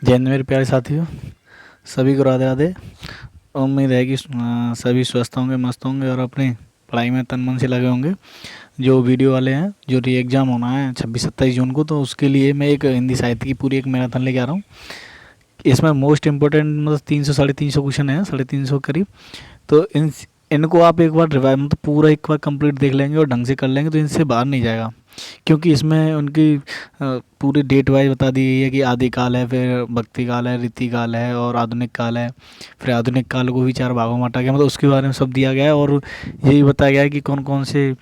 जय हिंद मेरे प्यारे साथियों, सभी को राधे राधे। उम्मीद है कि सभी स्वस्थ होंगे, मस्त होंगे और अपनी पढ़ाई में तन मन से लगे होंगे। जो वीडियो वाले हैं, जो री एग्ज़ाम होना है 26-27 जून को, तो उसके लिए मैं एक हिंदी साहित्य की पूरी एक मैराथन लेके आ रहा हूँ। इसमें मोस्ट इम्पोर्टेंट मतलब 300 साढ़े 300 क्वेश्चन है, 350 करीब। तो इनको आप एक बार रिवाइज मतलब पूरा एक बार कंप्लीट देख लेंगे और ढंग से कर लेंगे तो इनसे बाहर नहीं जाएगा। क्योंकि इसमें उनकी पूरी डेट वाइज बता दी गई है कि आदिकाल है, फिर भक्ति काल है, रीति काल है और आधुनिक काल है। फिर आधुनिक काल को भी 4 भागों में बांटा गया, मतलब उसके बारे में सब दिया गया है। और यही बताया गया है कि कौन कौन से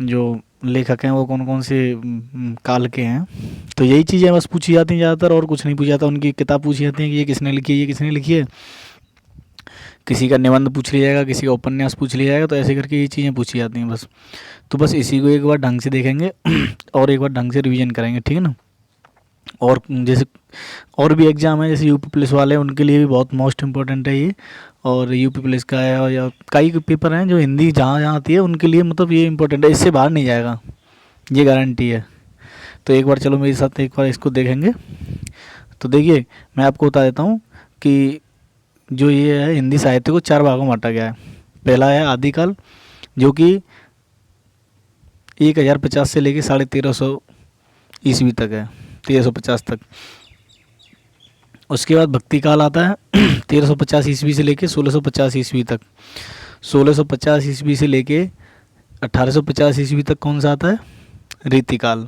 जो लेखक हैं वो कौन कौन से काल के हैं। तो यही चीज़ें बस पूछी जाती हैं ज़्यादातर, और कुछ नहीं पूछा जाता। उनकी किताब पूछी जाती है कि ये किसने लिखी है, ये किसने लिखी है। किसी का निबंध पूछ लिया जाएगा, किसी का उपन्यास पूछ लिया जाएगा। तो ऐसे करके ये चीज़ें पूछी जाती हैं बस। तो बस इसी को एक बार ढंग से देखेंगे और एक बार ढंग से रिवीजन करेंगे, ठीक है ना। और जैसे और भी एग्ज़ाम है, जैसे यूपी पुलिस वाले हैं, उनके लिए भी बहुत मोस्ट इम्पोर्टेंट है ये। और यूपी पुलिस का है, और या कई पेपर हैं जो हिंदी जहाँ जहाँ आती है उनके लिए, मतलब ये इम्पोर्टेंट है, इससे बाहर नहीं जाएगा, ये गारंटी है। तो एक बार चलो मेरे साथ एक बार इसको देखेंगे। तो देखिए, मैं आपको बता देता हूँ कि जो ये है हिंदी साहित्य को 4 भागों में बांटा गया है। पहला है आदिकाल, जो कि 1050 से लेके 1350 ईस्वी तक है, 1350 तक। उसके बाद भक्ति काल आता है 1350 ईस्वी से लेके 1650 ईस्वी तक। 1650 ईस्वी से लेके 1850 ईस्वी तक कौन सा आता है, रीतिकाल।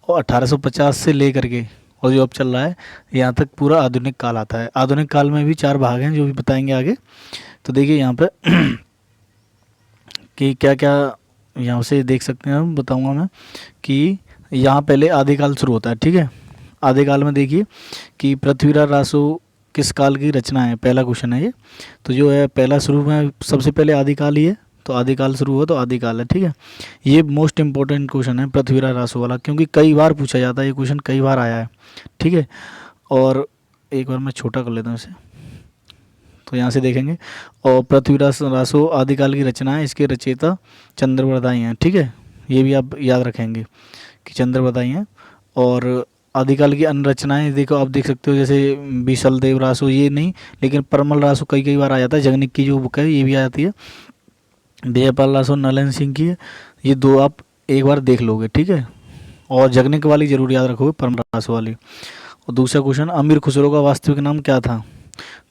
और 1850 से लेकर के और जो अब चल रहा है यहाँ तक पूरा आधुनिक काल आता है। आधुनिक काल में भी 4 भाग हैं जो भी बताएंगे आगे। तो देखिए यहाँ पे कि क्या क्या यहाँ से देख सकते हैं, हम बताऊँगा मैं कि यहाँ पहले आदिकाल शुरू होता है, ठीक है। आदिकाल में देखिए कि पृथ्वीराज रासो किस काल की रचना है, पहला क्वेश्चन है ये। तो जो है पहला शुरू में सबसे पहले आदिकाल ही है, तो आदिकाल शुरू हुआ तो आदिकाल है, ठीक है। ये मोस्ट इंपॉर्टेंट क्वेश्चन है पृथ्वीराज रासो वाला, क्योंकि कई बार पूछा जाता है ये क्वेश्चन, कई बार आया है, ठीक है। और एक बार मैं छोटा कर लेता हूँ इसे, तो यहाँ से देखेंगे। और पृथ्वीराज रासो आदिकाल की रचना है, इसके रचयिता चंद्रवरदाई हैं, ठीक है। ये भी आप याद रखेंगे कि चंद्रवरदाई हैं। और आदिकाल की अन्य रचनाएं देखो, आप देख सकते हो, जैसे बीसल देव रासो, ये नहीं लेकिन परमल रासो कई कई बार आ जाता है। जगनिक की जो बुक है ये भी आ जाती है। जयपाल रासो नलन सिंह की है। ये 2 आप एक बार देख लोगे, ठीक है। और जगनिक वाली जरूर याद रखोगे, परमल रासो वाली। और दूसरा क्वेश्चन, अमीर खुसरो का वास्तविक नाम क्या था।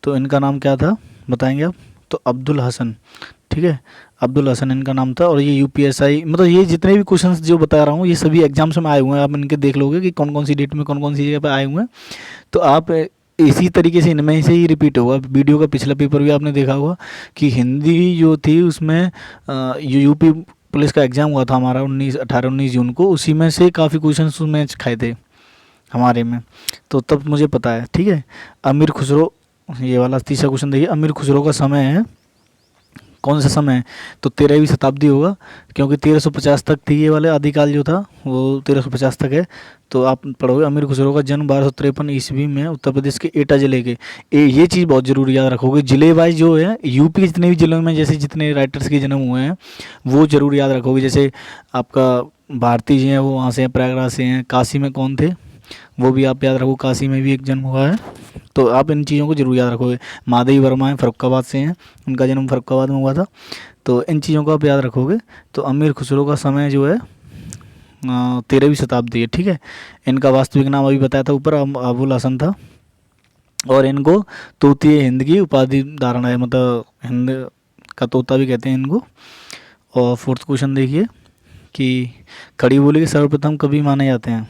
तो इनका नाम क्या था बताएंगे आप, तो अब्दुल हसन, ठीक है। अब्दुल हसन इनका नाम था। और ये यूपीएसआई, मतलब ये जितने भी क्वेश्चंस जो बता रहा हूँ ये सभी एग्जाम्स में आए हुए हैं। आप इनके देख लोगे कि कौन कौन सी डेट में कौन कौन सी जगह पे आए हुए हैं। तो आप इसी तरीके से इनमें से ही रिपीट होगा। वीडियो का पिछला पेपर भी आपने देखा होगा कि हिंदी जो थी उसमें यूपी पुलिस का एग्ज़ाम हुआ था हमारा 18-19 जून को, उसी में से काफ़ी क्वेश्चन उसमें खाए थे हमारे में। तो तब मुझे पता है, ठीक है। अमीर खुसरो, ये वाला तीसरा क्वेश्चन देखिए, अमीर खुसरो का समय है, कौन सा समय है, तो 13वीं शताब्दी होगा, क्योंकि 1350 तक थी ये वाले आदिकाल जो था वो 1350 तक है। तो आप पढ़ोगे, अमीर खुसरो का जन्म 1253 ईस्वी में उत्तर प्रदेश के एटा जिले के। ये चीज़ बहुत ज़रूरी याद रखोगे, जिले वाइज जो है यूपी के जितने भी जिलों में जैसे जितने राइटर्स के जन्म हुए हैं वो ज़रूर याद रखोगे। जैसे आपका भारती जी हैं, वो वहाँ से हैं, प्रयागराज से हैं। काशी में कौन थे, वो भी आप याद रखो, काशी में भी एक जन्म हुआ है। तो आप इन चीज़ों को जरूर याद रखोगे। माधवी वर्मा हैं, फर्रुखाबाद से हैं, उनका जन्म फर्रुखाबाद में हुआ था। तो इन चीज़ों को आप याद रखोगे। तो अमीर खुसरो का समय जो है 13वीं शताब्दी है, ठीक है। इनका वास्तविक नाम अभी बताया था ऊपर, अबुल हसन था। और इनको तोतिए हिंद की उपाधि धारण है, मतलब हिंद का तोता भी कहते हैं इनको। और फोर्थ क्वेश्चन देखिए कि खड़ी बोली के सर्वप्रथम कवि माने जाते हैं,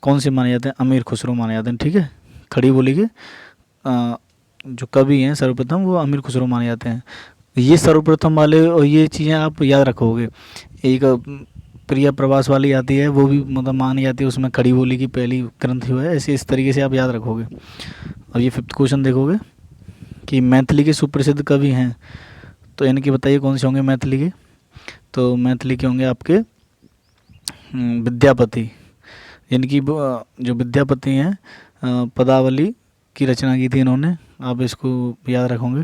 कौन से माने जाते हैं, अमीर खुसरो माने जाते हैं, ठीक है। खड़ी बोली के जो कवि हैं सर्वप्रथम वो अमीर खुसरो माने जाते हैं। ये सर्वप्रथम वाले, और ये चीज़ें आप याद रखोगे। एक प्रिया प्रवास वाली आती है, वो भी मतलब मानी जाती है, उसमें खड़ी बोली की पहली ग्रंथ जो है, ऐसे इस तरीके से आप याद रखोगे। और ये 5th क्वेश्चन देखोगे कि मैथिली के सुप्रसिद्ध कवि हैं, तो इनके बताइए कौन से होंगे मैथिली के। तो मैथिली के होंगे आपके विद्यापति। इनकी जो विद्यापति हैं पदावली की रचना की थी इन्होंने, आप इसको याद रखोगे।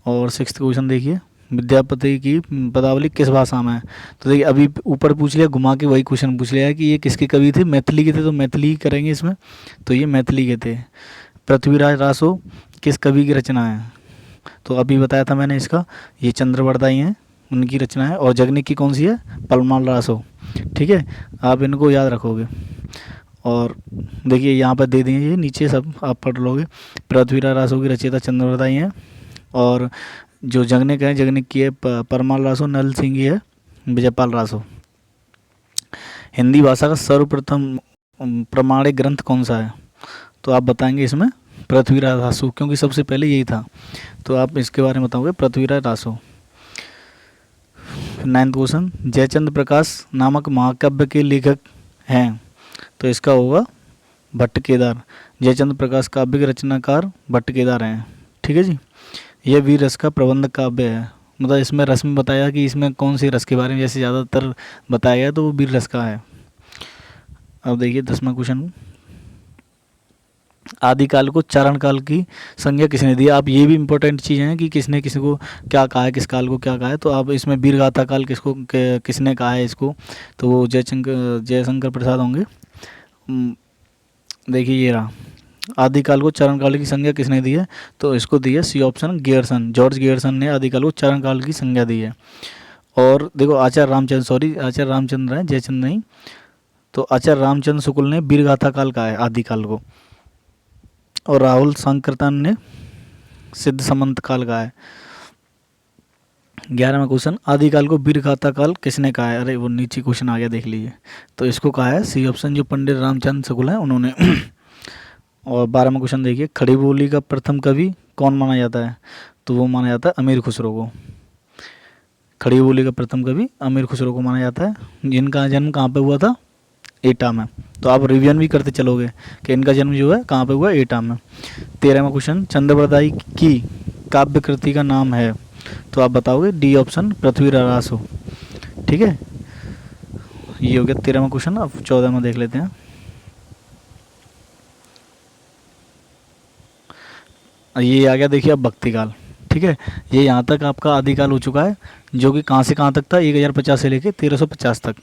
और 6th क्वेश्चन देखिए, विद्यापति की पदावली किस भाषा में है। तो देखिए अभी ऊपर पूछ लिया, घुमा के वही क्वेश्चन पूछ लिया है कि ये किसके कवि थे, मैथिली के थे, तो मैथिली करेंगे इसमें। तो ये मैथिली के थे। पृथ्वीराज रासो किस कवि की रचना है? तो अभी बताया था मैंने इसका, ये चंद्रवरदाई हैं, उनकी रचना है। और जगनिक की कौन सी है? परमाल रासो। ठीक है, आप इनको याद रखोगे। और देखिए यहाँ पर दे दिए ये नीचे, सब आप पढ़ लोगे। पृथ्वीराज रासो की रचयिता चंद्रवरदाई हैं, और जो जगनिक है, जगनिक की है परमाल रासो, नल सिंह की है विजयपाल रासो। हिंदी भाषा का सर्वप्रथम प्रमाणिक ग्रंथ कौन सा है? तो आप बताएंगे इसमें पृथ्वीराज रासो, क्योंकि सबसे पहले यही था। तो आप इसके बारे में बताओगे पृथ्वीराज रासो। 9th क्वेश्चन, जयचंद्र प्रकाश नामक महाकाव्य के लेखक हैं? तो इसका होगा भट्ट केदार। जयचंद्र प्रकाश काव्य के रचनाकार भट्ट केदार हैं। ठीक है जी। यह वीर रस का प्रबंध काव्य है, मतलब इसमें रस में बताया कि इसमें कौन से रस के बारे में जैसे ज़्यादातर बताया गया, तो वो वीर रस का है। अब देखिए 10वां क्वेश्चन, आदिकाल को चारण काल की संज्ञा किसने दी? आप ये भी इम्पोर्टेंट चीज़ हैं कि किसने किसी को क्या कहा है, किस काल को क्या कहा है। तो आप इसमें वीरगाथा काल किसने कहा है इसको? तो वो जयशंकर प्रसाद होंगे। देखिए ये रहा, आदिकाल को चारण काल की संज्ञा किसने दी है? तो इसको दी है C option, Grierson. George Grierson ने आदिकाल को चारण काल की संज्ञा दी है। और देखो आचार्य रामचंद्र है, जयचंद्र नहीं। तो आचार्य रामचंद्र शुक्ल ने वीरगाथा काल कहा है आदिकाल को, और राहुल संकीर्तन ने सिद्ध समंत काल कहा है। 11वां क्वेश्चन, आदिकाल को वीरगाथा काल किसने कहा है? अरे वो नीचे क्वेश्चन आ गया, देख लीजिए। तो इसको कहा है सी ऑप्शन, जो पंडित रामचंद्र शुक्ल हैं उन्होंने। और 12वां क्वेश्चन देखिए, खड़ी बोली का प्रथम कवि कौन माना जाता है? तो वो माना जाता है अमीर खुसरो को। खड़ी बोली का प्रथम कवि अमीर खुसरो को माना जाता है, जिनका जन्म कहाँ पे हुआ था? एटा में। तो आप रिवीजन भी करते चलोगे कि इनका जन्म जो है कहाँ पे हुआ? एटा में। 13वां क्वेश्चन, चंद्रवरदाई की काव्य कृति का नाम है? तो आप बताओगे डी ऑप्शन, पृथ्वीराज रासो। ठीक है, ये हो गया 13वां क्वेश्चन। अब 14वां देख लेते हैं। ये आ गया देखिए अब भक्ति काल। ठीक है, ये यहाँ तक आपका आदिकाल हो चुका है, जो कि कहाँ से कहाँ तक था? 1050 से लेके 1350 तक।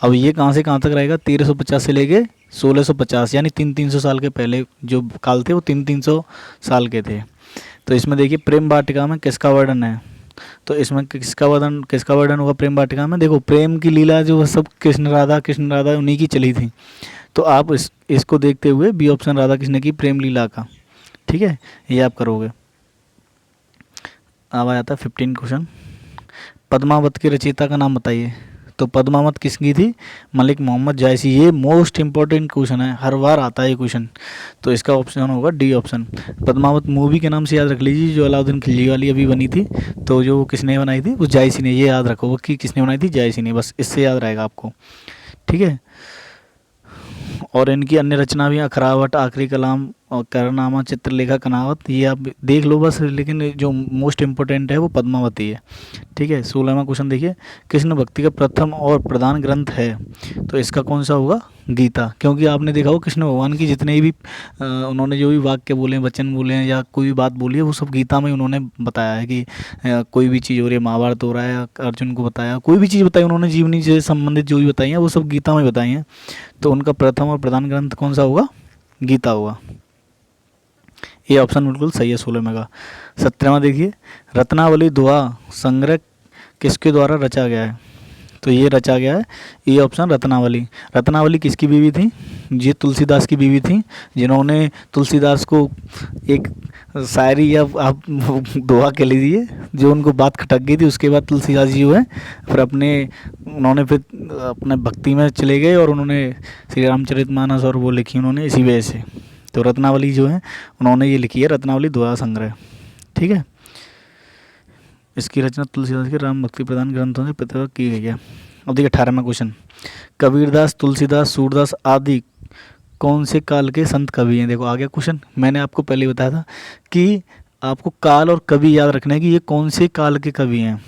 अब ये कहाँ से कहाँ तक रहेगा? 1350 से लेके 1650, यानी 300 साल के पहले जो काल थे वो 300 साल के थे। तो इसमें देखिए प्रेम वाटिका में किसका वर्णन है? तो इसमें किसका वर्णन होगा प्रेम वाटिका में? देखो प्रेम की लीला जो सब कृष्ण राधा उन्हीं की चली थी। तो आप इसको देखते हुए बी ऑप्शन राधा कृष्ण की प्रेम लीला का, ठीक है, ये आप करोगे। अब आ जाता है 15 क्वेश्चन, पद्मावत के रचयिता का नाम बताइए। तो पद्मावत किसकी थी? मलिक मोहम्मद जायसी। ये मोस्ट इंपॉर्टेंट क्वेश्चन है, हर बार आता है ये क्वेश्चन। तो इसका ऑप्शन होगा डी ऑप्शन। पद्मावत मूवी के नाम से याद रख लीजिए, जो अलाउद्दीन खिलजी वाली अभी बनी थी। तो जो किसने बनाई थी? वो जायसी ने। ये याद रखो कि किसने बनाई थी? जायसी ने। बस इससे याद रहेगा आपको, ठीक है। और इनकी अन्य रचना भी अखरावट, आखिरी कलाम और करनामा, चित्रलेखा, कनावत, ये आप देख लो बस। लेकिन जो मोस्ट इम्पोर्टेंट है वो पद्मावती है, ठीक है। 16वां क्वेश्चन देखिए, कृष्ण भक्ति का प्रथम और प्रधान ग्रंथ है? तो इसका कौन सा होगा? गीता। क्योंकि आपने देखा हो कृष्ण भगवान की जितने भी उन्होंने जो भी वाक्य बोले हैं, वचन बोले हैं, या कोई भी बात बोली है, वो सब गीता में उन्होंने बताया है कि कोई भी चीज़ हो रही है, महाभारत हो रहा है, अर्जुन को बताया, कोई भी चीज़ बताई उन्होंने जीवनी से संबंधित जो भी बताई हैं वो सब गीता में बताई हैं। तो उनका प्रथम और प्रधान ग्रंथ कौन सा होगा? गीता होगा। ये ऑप्शन बिल्कुल सही है 16 में का। 17वां देखिए, रत्नावली दोहा संग्रह किसके द्वारा रचा गया है? तो ये रचा गया है, ये ऑप्शन रत्नावली। रत्नावली किसकी बीवी थी? ये तुलसीदास की बीवी थी, जिन्होंने तुलसीदास को एक शायरी या आप दोहा कह लीजिए, जो उनको बात खटक गई थी। उसके बाद तुलसीदास जी हुए फिर उन्होंने फिर अपने भक्ति में चले गए, और उन्होंने श्री रामचरितमानस और वो लिखी उन्होंने इसी वजह से। तो रत्नावली जो है उन्होंने ये लिखी है, रत्नावली दोहा संग्रह, ठीक है। इसकी रचना तुलसीदास के राम भक्ति प्रधान ग्रंथों से पृथक की गई है। अब देखिए 18वां क्वेश्चन, कबीरदास, तुलसीदास, सूरदास आदि कौन से काल के संत कवि हैं? देखो आ गया क्वेश्चन। मैंने आपको पहले बताया था कि आपको काल और कवि याद रखना है कि ये कौन से काल के कवि हैं।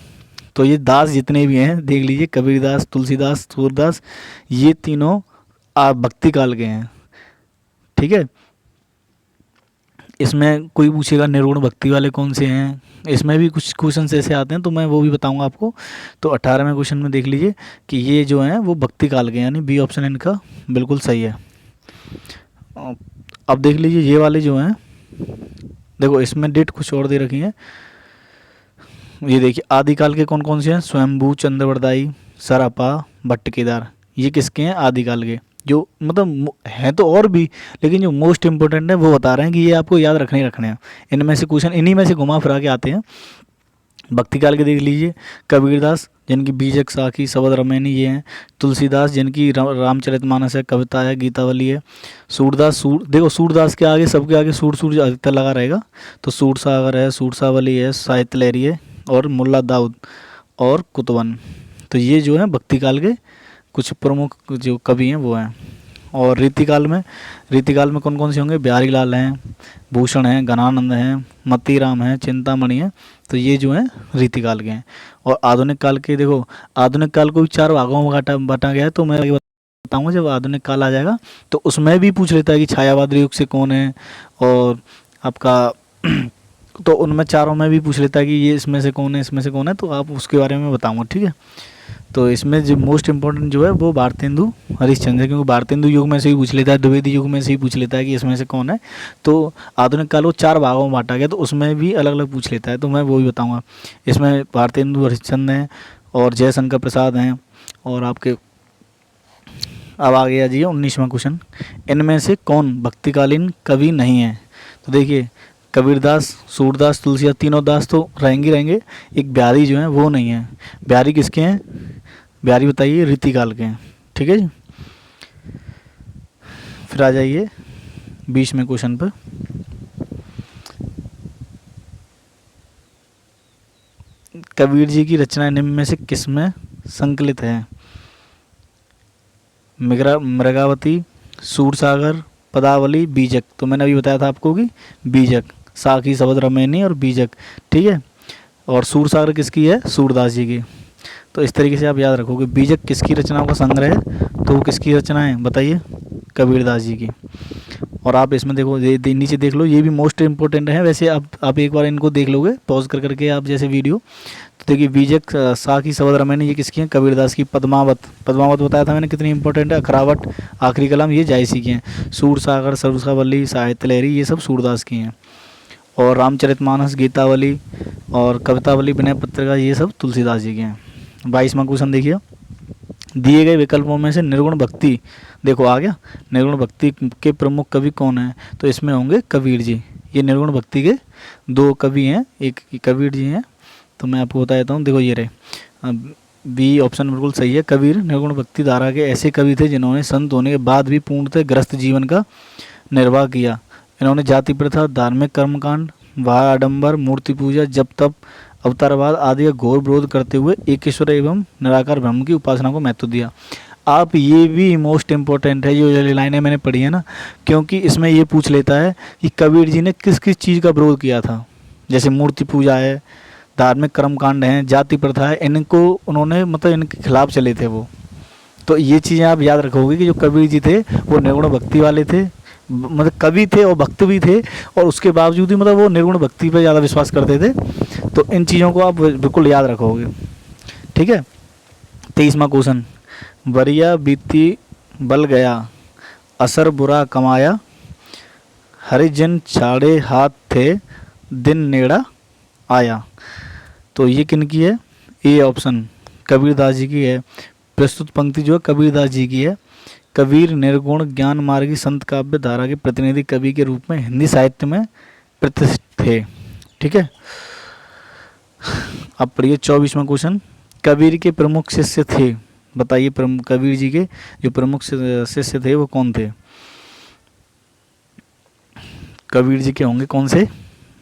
तो ये दास जितने भी हैं देख लीजिए, कबीरदास, तुलसीदास, सूरदास, ये तीनों भक्ति काल के हैं, ठीक है। इसमें कोई पूछेगा निरूढ़ भक्ति वाले कौन से हैं, इसमें भी कुछ क्वेश्चन ऐसे आते हैं, तो मैं वो भी बताऊंगा आपको। तो 18वें क्वेश्चन में देख लीजिए कि ये जो हैं वो भक्ति काल के, यानी बी ऑप्शन इनका बिल्कुल सही है। अब देख लीजिए ये वाले जो हैं देखो इसमें डेट कुछ और दे रखी है। ये देखिए आदिकाल के कौन कौन से हैं, स्वयंभू, चंद्रवरदाई, सरापा, भट्ट केदार, ये किसके हैं, आदिकाल के। जो मतलब हैं तो और भी, लेकिन जो मोस्ट इंपॉर्टेंट है वो बता रहे हैं कि ये आपको याद रखने ही रखने हैं। इनमें से क्वेश्चन इन्हीं में से घुमा फिरा के आते हैं। भक्ति काल के देख लीजिए, कबीरदास जिनकी बीजक, साखी, शबद रमैनी ये हैं। तुलसीदास जिनकी रामचरितमानस है, कविता है, गीतावली है। सूरदास, देखो सूरदास के आगे, सबके आगे सूर जो अधिकतर लगा रहेगा, तो सूर सागर है, सूरसावली है, साहित्य लहरी है, और मुल्ला दाऊद और कुतवन। तो ये जो है भक्ति काल के कुछ प्रमुख जो कवि हैं वो हैं। और रीतिकाल में कौन कौन से होंगे, बिहारी लाल हैं, भूषण हैं, घनानंद हैं, मतीराम हैं, चिंतामणि हैं। तो ये जो हैं रीतिकाल के हैं। और आधुनिक काल के देखो, आधुनिक काल को भी 4 भागों में बांटा गया है। तो मैं आगे बताऊँगा जब आधुनिक काल आ जाएगा तो उसमें भी पूछ लेता है कि छायावादी युग से कौन है, और आपका तो उनमें चारों में भी पूछ लेता है कि ये इसमें से कौन है, इसमें से कौन है। तो आप उसके बारे में बताऊँगा, ठीक है। तो इसमें जो मोस्ट इम्पोर्टेंट जो है वो भारतेंदु हरिश्चंद्र है, क्योंकि भारतेंदु युग में से ही पूछ लेता है, द्विवेदी युग में से ही पूछ लेता है कि इसमें से कौन है। तो आधुनिक काल को 4 भागों में बांटा गया, तो उसमें भी अलग अलग पूछ लेता है, तो मैं वो भी बताऊँगा। इसमें भारतेंदु हरिश्चंद्र हैं और जयशंकर प्रसाद हैं। और आपके अब आ गया जी 19वां क्वेश्चन, इनमें से कौन भक्तिकालीन कवि नहीं है। तो देखिए कबीरदास, सूरदास, तुलसीदास, तीनों दास तो रहेंगे। एक बिहारी जो है वो नहीं है। बिहारी किसके हैं, बिहारी बताइए, रीतिकाल के हैं, ठीक है जी। फिर आ जाइए 20वें क्वेश्चन पर। कबीर जी की रचनाएं निम्न में से किसमें संकलित है, मृगावती, सूरसागर, पदावली, बीजक। तो मैंने अभी बताया था आपको कि बीजक, साखी, शबद रमैनी और बीजक, ठीक है। और सूरसागर किसकी है, सूरदास जी की। तो इस तरीके से आप याद रखोगे। बीजक किसकी रचनाओं का संग्रह है, तो वो किसकी रचना है बताइए, कबीरदास जी की। और आप इसमें देखो नीचे देख लो, ये भी मोस्ट इंपॉर्टेंट है वैसे। आप एक बार इनको देख लोगे पॉज कर करके आप जैसे वीडियो, तो देखिए बीजक, साखी, शबद रमैनी ये किसकी हैं, कबीरदास की। पद्मावत बताया था मैंने कितनी इंपॉर्टेंट है। अखरावट, आखिरी कलाम ये जायसी की हैं। सूरसागर, सरसावली, साहित्य लहरी ये सब सूरदास की हैं। और रामचरितमानस, गीतावली और कवितावली, विनय पत्रिका ये सब तुलसीदास जी के हैं। 22वां क्वेश्चन देखिए, दिए गए विकल्पों में से निर्गुण भक्ति, देखो आ गया, निर्गुण भक्ति के प्रमुख कवि कौन हैं। तो इसमें होंगे कबीर जी। ये निर्गुण भक्ति के 2 कवि हैं, एक कबीर जी हैं। तो मैं आपको बता देता हूँ, देखो ये रहे, बी ऑप्शन बिल्कुल सही है। कबीर निर्गुण भक्ति धारा के ऐसे कवि थे जिन्होंने संत होने के बाद भी पूर्णतः ग्रस्त जीवन का निर्वाह किया। इन्होंने जाति प्रथा, धार्मिक कर्मकांड, वाह आडंबर, मूर्ति पूजा, जप तप, अवतारवाद आदि का घोर विरोध करते हुए एक ईश्वर एवं निराकार ब्रह्म की उपासना को महत्व दिया। आप ये भी मोस्ट इम्पोर्टेंट है जो लाइनें मैंने पढ़ी है ना, क्योंकि इसमें ये पूछ लेता है कि कबीर जी ने किस किस चीज़ का विरोध किया था। जैसे मूर्ति पूजा है, धार्मिक कर्मकांड हैं, जाति प्रथा है, इनको उन्होंने मतलब इनके खिलाफ चले थे वो। तो ये चीज़ें आप याद रखोगे कि जो कबीर जी थे वो निर्गुण भक्ति वाले थे, मतलब कवि थे और भक्त भी थे, और उसके बावजूद ही मतलब वो निर्गुण भक्ति पर ज़्यादा विश्वास करते थे। तो इन चीज़ों को आप बिल्कुल याद रखोगे, ठीक है। 23वां क्वेश्चन, वरिया बीती बल गया, असर बुरा कमाया, हरिजन छाड़े हाथ थे, दिन नेड़ा आया। तो ये किन की है, ए ऑप्शन कबीरदास जी की है। प्रस्तुत पंक्ति जो है कबीरदास जी की है। कबीर निर्गुण ज्ञान मार्गी संत काव्य धारा के प्रतिनिधि कवि के रूप में हिंदी साहित्य में प्रतिष्ठित थे, ठीक है। अब पढ़िए 24वां क्वेश्चन, कबीर के प्रमुख शिष्य थे, बताइए कबीर जी के जो प्रमुख शिष्य थे वो कौन थे। कबीर जी के होंगे कौन से,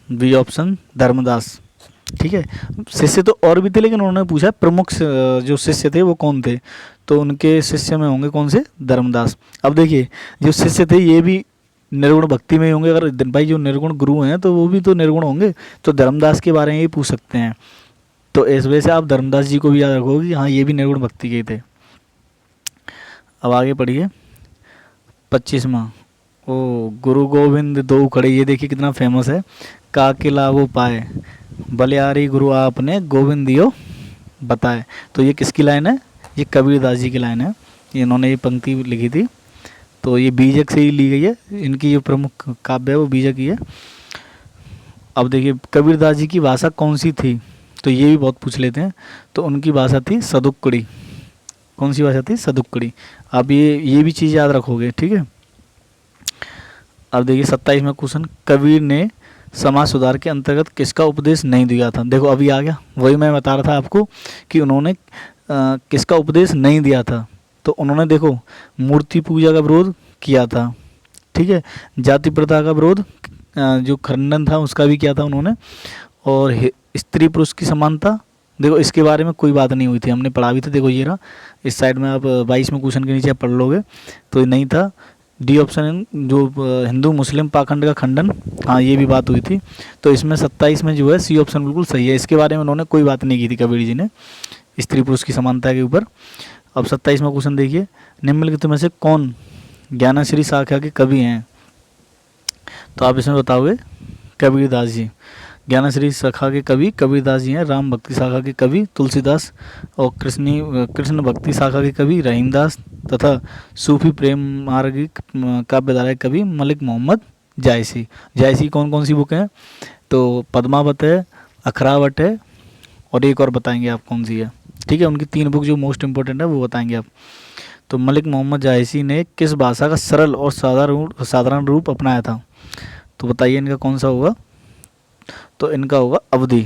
बी ऑप्शन धर्मदास, ठीक है। शिष्य तो और भी थे, लेकिन उन्होंने पूछा प्रमुख जो शिष्य थे वो कौन थे, तो उनके शिष्य में होंगे कौन से, धर्मदास। अब देखिए जो शिष्य थे ये भी निर्गुण भक्ति में होंगे, अगर भाई जो निर्गुण गुरु हैं तो वो भी तो निर्गुण होंगे, तो धर्मदास के बारे में ही पूछ सकते हैं। तो इस वजह से आप धर्मदास जी को भी याद रखोगे, हाँ ये भी निर्गुण भक्ति के थे। अब आगे पढ़िए 25वां, ओ गुरु गोविंद दो खड़े, ये देखिए कितना फेमस है। काके लावो पाए, बलियारी गुरु आपने गोविंद दियो बताए। तो ये किसकी लाइन है, ये कबीरदास जी की लाइन है, इन्होंने ये पंक्ति लिखी थी। तो ये बीजक से ही ली गई है, इनकी जो प्रमुख काव्य है वो बीजक ही है। अब देखिए कबीरदास जी की भाषा कौन सी थी, तो ये भी बहुत पूछ लेते हैं। तो उनकी भाषा थी सदुक्कड़ी। कौन सी भाषा थी? सदुक्कड़ी। अब ये भी चीज़ याद रखोगे, ठीक है। अब देखिए 27वां क्वेश्चन, कबीर ने समाज सुधार के अंतर्गत किसका उपदेश नहीं दिया था? देखो अभी आ गया, वही मैं बता रहा था आपको कि उन्होंने किसका उपदेश नहीं दिया था। तो उन्होंने देखो मूर्ति पूजा का विरोध किया था, ठीक है। जाति प्रथा का विरोध, जो खंडन था उसका भी किया था उन्होंने। और स्त्री पुरुष की समानता, देखो इसके बारे में कोई बात नहीं हुई थी, हमने पढ़ा भी था। देखो ये रहा, इस साइड में आप 22वें क्वेश्चन के नीचे आप पढ़ लोगे तो ये नहीं था। डी ऑप्शन जो हिंदू मुस्लिम पाखंड का खंडन, हाँ ये भी बात हुई थी। तो इसमें 27 में जो है सी ऑप्शन बिल्कुल सही है। इसके बारे में उन्होंने कोई बात नहीं की थी कबीर जी ने, स्त्री पुरुष की समानता के ऊपर। अब 27वां क्वेश्चन देखिए, निम्नलिखित में से कौन ज्ञानश्री शाखा के कवि हैं? तो आप इसमें बताओगे कबीरदास जी। ज्ञानश्री शाखा के कवि कबीरदास जी हैं। राम भक्ति शाखा के कवि तुलसीदास, और कृष्ण भक्ति शाखा के कवि रहीमदास, तथा सूफी प्रेम मार्गिक काव्यधारा के कवि मलिक मोहम्मद जायसी। जायसी कौन कौन सी बुक हैं? तो पद्मावत है, अखरावट है, और एक और बताएंगे आप कौन सी है, ठीक है। उनकी 3 बुक जो मोस्ट इंपॉर्टेंट है वो बताएंगे आप। तो मलिक मोहम्मद जायसी ने किस भाषा का सरल और साधारण रूप अपनाया था? तो बताइए इनका कौन सा होगा? तो इनका होगा अवधी।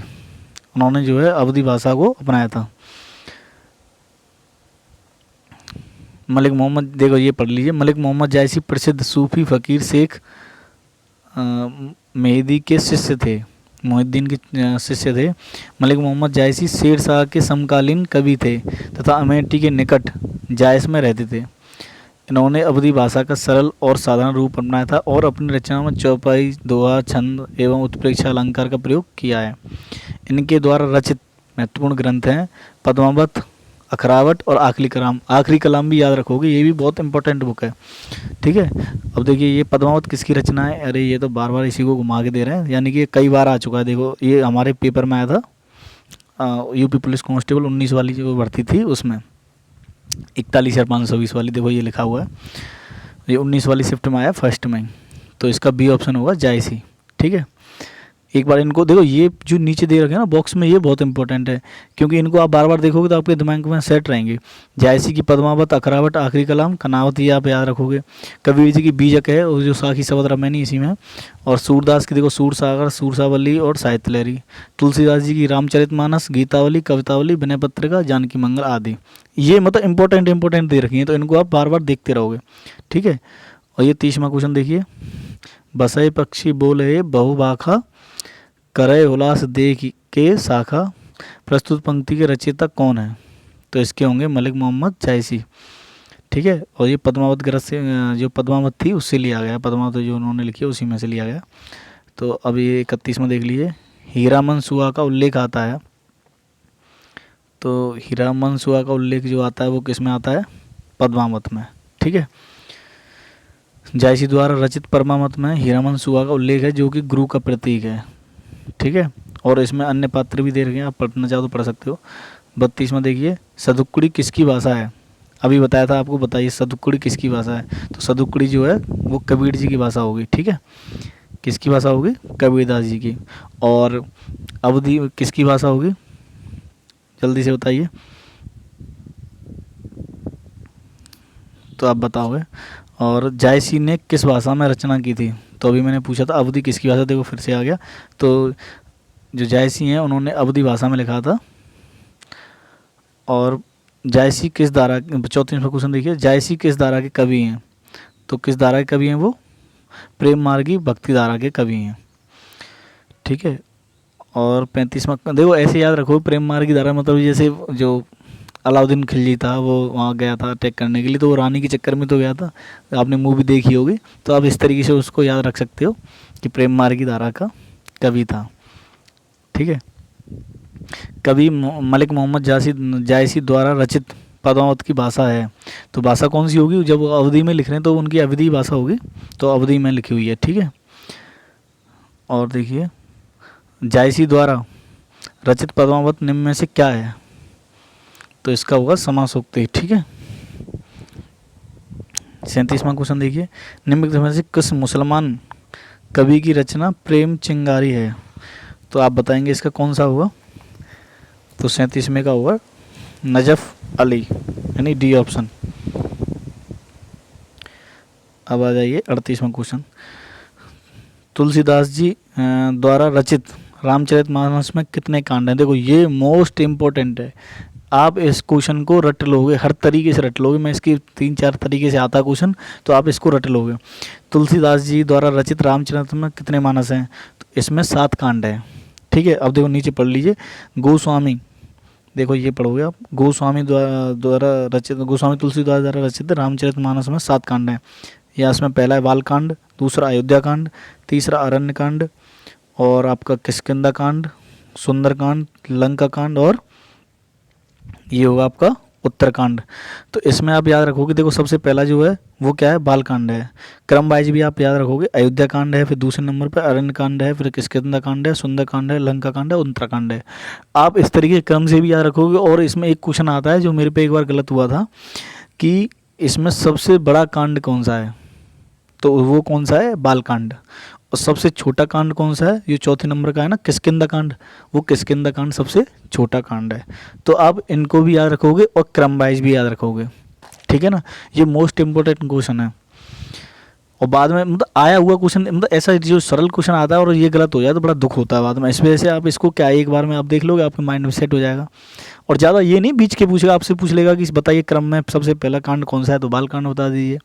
उन्होंने जो है अवधी भाषा को अपनाया था। मलिक मोहम्मद, देखो ये पढ़ लीजिए, मलिक मोहम्मद जायसी प्रसिद्ध सूफी फकीर शेख मेहदी के शिष्य थे, मोहिद्दीन के शिष्य थे। मलिक मोहम्मद जायसी शेर शाह के समकालीन कवि थे तथा अमेठी के निकट जायस में रहते थे। इन्होंने अवधी भाषा का सरल और साधारण रूप अपनाया था और अपनी रचना में चौपाई, दोहा, छंद एवं उत्प्रेक्षा अलंकार का प्रयोग किया है। इनके द्वारा रचित महत्वपूर्ण ग्रंथ हैं पद्मावत, अखरावट और आखिरी कलाम। आखिरी कलाम भी याद रखोगे, ये भी बहुत इंपॉर्टेंट बुक है, ठीक है। अब देखिए ये पद्मावत किसकी रचना है? अरे ये तो बार बार इसी को घुमा के दे रहे हैं, यानी कि कई बार आ चुका है। देखो ये हमारे पेपर में आया था, यूपी पुलिस कांस्टेबल 19 वाली जो भर्ती थी उसमें 41,520 वाली, देखो ये लिखा हुआ है। ये 19 वाली शिफ्ट में आया फर्स्ट में, तो इसका बी ऑप्शन होगा जायसी, ठीक है। एक बार इनको देखो, ये जो नीचे दे रखे हैं ना बॉक्स में, ये बहुत इंपॉर्टेंट है, क्योंकि इनको आप बार बार देखोगे तो आपके दिमाग में सेट रहेंगे। जायसी की पद्मावत, अखरावट, आखिरी कलाम, कनावत, ये आप याद रखोगे। कबीर जी की बीजक है, और जो साखी शब्द रामायणी इसी में है। और सूरदास की देखो सूर सागर, सूरसावली और साहित्य लहरी। तुलसीदास जी की रामचरितमानस, गीतावली, कवितावली, विनय पत्रिका, जानकी मंगल आदि। ये मतलब इंपॉर्टेंट दे रखी हैं, तो इनको आप बार बार देखते रहोगे, ठीक है। और ये 30वां क्वेश्चन देखिए, बसई पक्षी बोले बहुबाखा, करय हुलास देख के शाखा, प्रस्तुत पंक्ति के रचयिता कौन है? तो इसके होंगे मलिक मोहम्मद जायसी, ठीक है। और ये पद्मावत ग्रंथ से, जो पद्मावत थी उससे लिया गया, पद्मावत जो उन्होंने लिखी है उसी में से लिया गया। तो अब ये 31वां देख लीजिए, हीरामन सुहा का उल्लेख आता है। तो हीरामन सुहा का उल्लेख जो आता है वो किस में आता है? पद्मावत में, ठीक है। जायसी द्वारा रचित परमावत में हीरामन सुहा का उल्लेख है, जो कि गुरु का प्रतीक है, ठीक है। और इसमें अन्य पात्र भी दे रखे हैं, आप पढ़ना चाहो तो पढ़ सकते हो। 32वां देखिए, सदुक्कड़ी किसकी भाषा है? अभी बताया था आपको, बताइए सदुक्कड़ी किसकी भाषा है? तो सदुक्कड़ी जो है वो कबीर जी की भाषा होगी, ठीक है। किसकी भाषा होगी? कबीरदास जी की। और अवधी किसकी भाषा होगी? जल्दी से बताइए, तो आप बताओगे। और जायसी ने किस भाषा में रचना की थी? तो अभी मैंने पूछा था अवधी किसकी भाषा, देखो फिर से आ गया। तो जो जायसी हैं उन्होंने अवधी भाषा में लिखा था। और जायसी किस धारा, 34वां क्वेश्चन देखिए, जायसी किस धारा के कवि हैं? तो किस धारा के कवि हैं वो? प्रेम मार्गी भक्ति धारा के कवि हैं, ठीक है। और 35वां देखो, ऐसे याद रखो, प्रेम मार्गी धारा मतलब जैसे जो अलाउद्दीन खिलजी था वो वहाँ गया था अटैक करने के लिए, तो वो रानी के चक्कर में तो गया था, आपने मूवी देखी होगी, तो आप इस तरीके से उसको याद रख सकते हो कि प्रेम मार्गी धारा का कवि था, ठीक है। कवि मलिक मोहम्मद जायसी द्वारा रचित पद्मावत की भाषा है, तो भाषा कौन सी होगी? जब वो अवधी में लिख रहे हैं तो उनकी अवधी भाषा होगी, तो अवधी में लिखी हुई है, ठीक है। और देखिए, जायसी द्वारा रचित पद्मावत निम्न में से क्या है? तो इसका होगा समासोक्ति, ठीक है। 37वां क्वेश्चन देखिए, निम्नलिखित में से किस मुसलमान कवि की रचना प्रेम चिंगारी है? तो आप बताएंगे इसका कौन सा हुआ, तो 37वें का हुआ नजफ अली, यानी डी ऑप्शन। अब आ जाइए 38वां क्वेश्चन। तुलसीदास जी द्वारा रचित रामचरितमानस में कितने कांड हैं? देखो ये मोस्ट इम्पोर्टेंट है, आप इस क्वेश्चन को रट लोगे, हर तरीके से रट लोगे। मैं इसकी 3-4 तरीके से आता क्वेश्चन, तो आप इसको रट लोगे। तुलसीदास जी द्वारा रचित रामचरित में कितने मानस हैं? तो इसमें 7 कांड हैं, ठीक है। अब देखो नीचे पढ़ लीजिए, गोस्वामी, देखो ये पढ़ोगे आप, गोस्वामी द्वारा रचित, गोस्वामी तुलसीदास द्वारा रचित रामचरितमानस में 7 कांड हैं। या इसमें पहला है बालकांड, दूसरा अयोध्या कांड, तीसरा अरण्य कांड, और आपका किष्किंधा कांड, सुंदरकांड, लंका कांड, और ये होगा आपका उत्तरकांड। तो इसमें आप याद रखोगे, देखो सबसे पहला जो है वो क्या है, बालकांड है। क्रम वाइज भी आप याद रखोगे, अयोध्या कांड है, फिर दूसरे नंबर पर अरण्य कांड है, फिर किष्किंधा कांड है, सुंदरकांड है, लंका कांड है, उत्तराकांड है। आप इस तरीके के क्रम से भी याद रखोगे। और इसमें एक क्वेश्चन आता है जो मेरे पे एक बार गलत हुआ था, कि इसमें सबसे बड़ा कांड कौन सा है? तो वो कौन सा है, बालकांड। और सबसे छोटा कांड कौन सा है, ये चौथे नंबर का है ना, किष्किंधा कांड, वो किष्किंधा कांड सबसे छोटा कांड है। तो आप इनको भी याद रखोगे और क्रम वाइज भी याद रखोगे, ठीक है ना। ये मोस्ट इंपॉर्टेंट क्वेश्चन है। और बाद में मतलब आया हुआ क्वेश्चन, मतलब ऐसा जो सरल क्वेश्चन आता है और ये गलत हो जाए तो बड़ा दुख होता है बाद में। इस वजह से आप इसको क्या एक बार में आप देख लोगे, आपके माइंड में सेट हो जाएगा। और ज़्यादा ये नहीं बीच के पूछेगा, आपसे पूछ लेगा कि बताइए क्रम में सबसे पहला कांड कौन सा है, तो बालकांड बता दीजिए।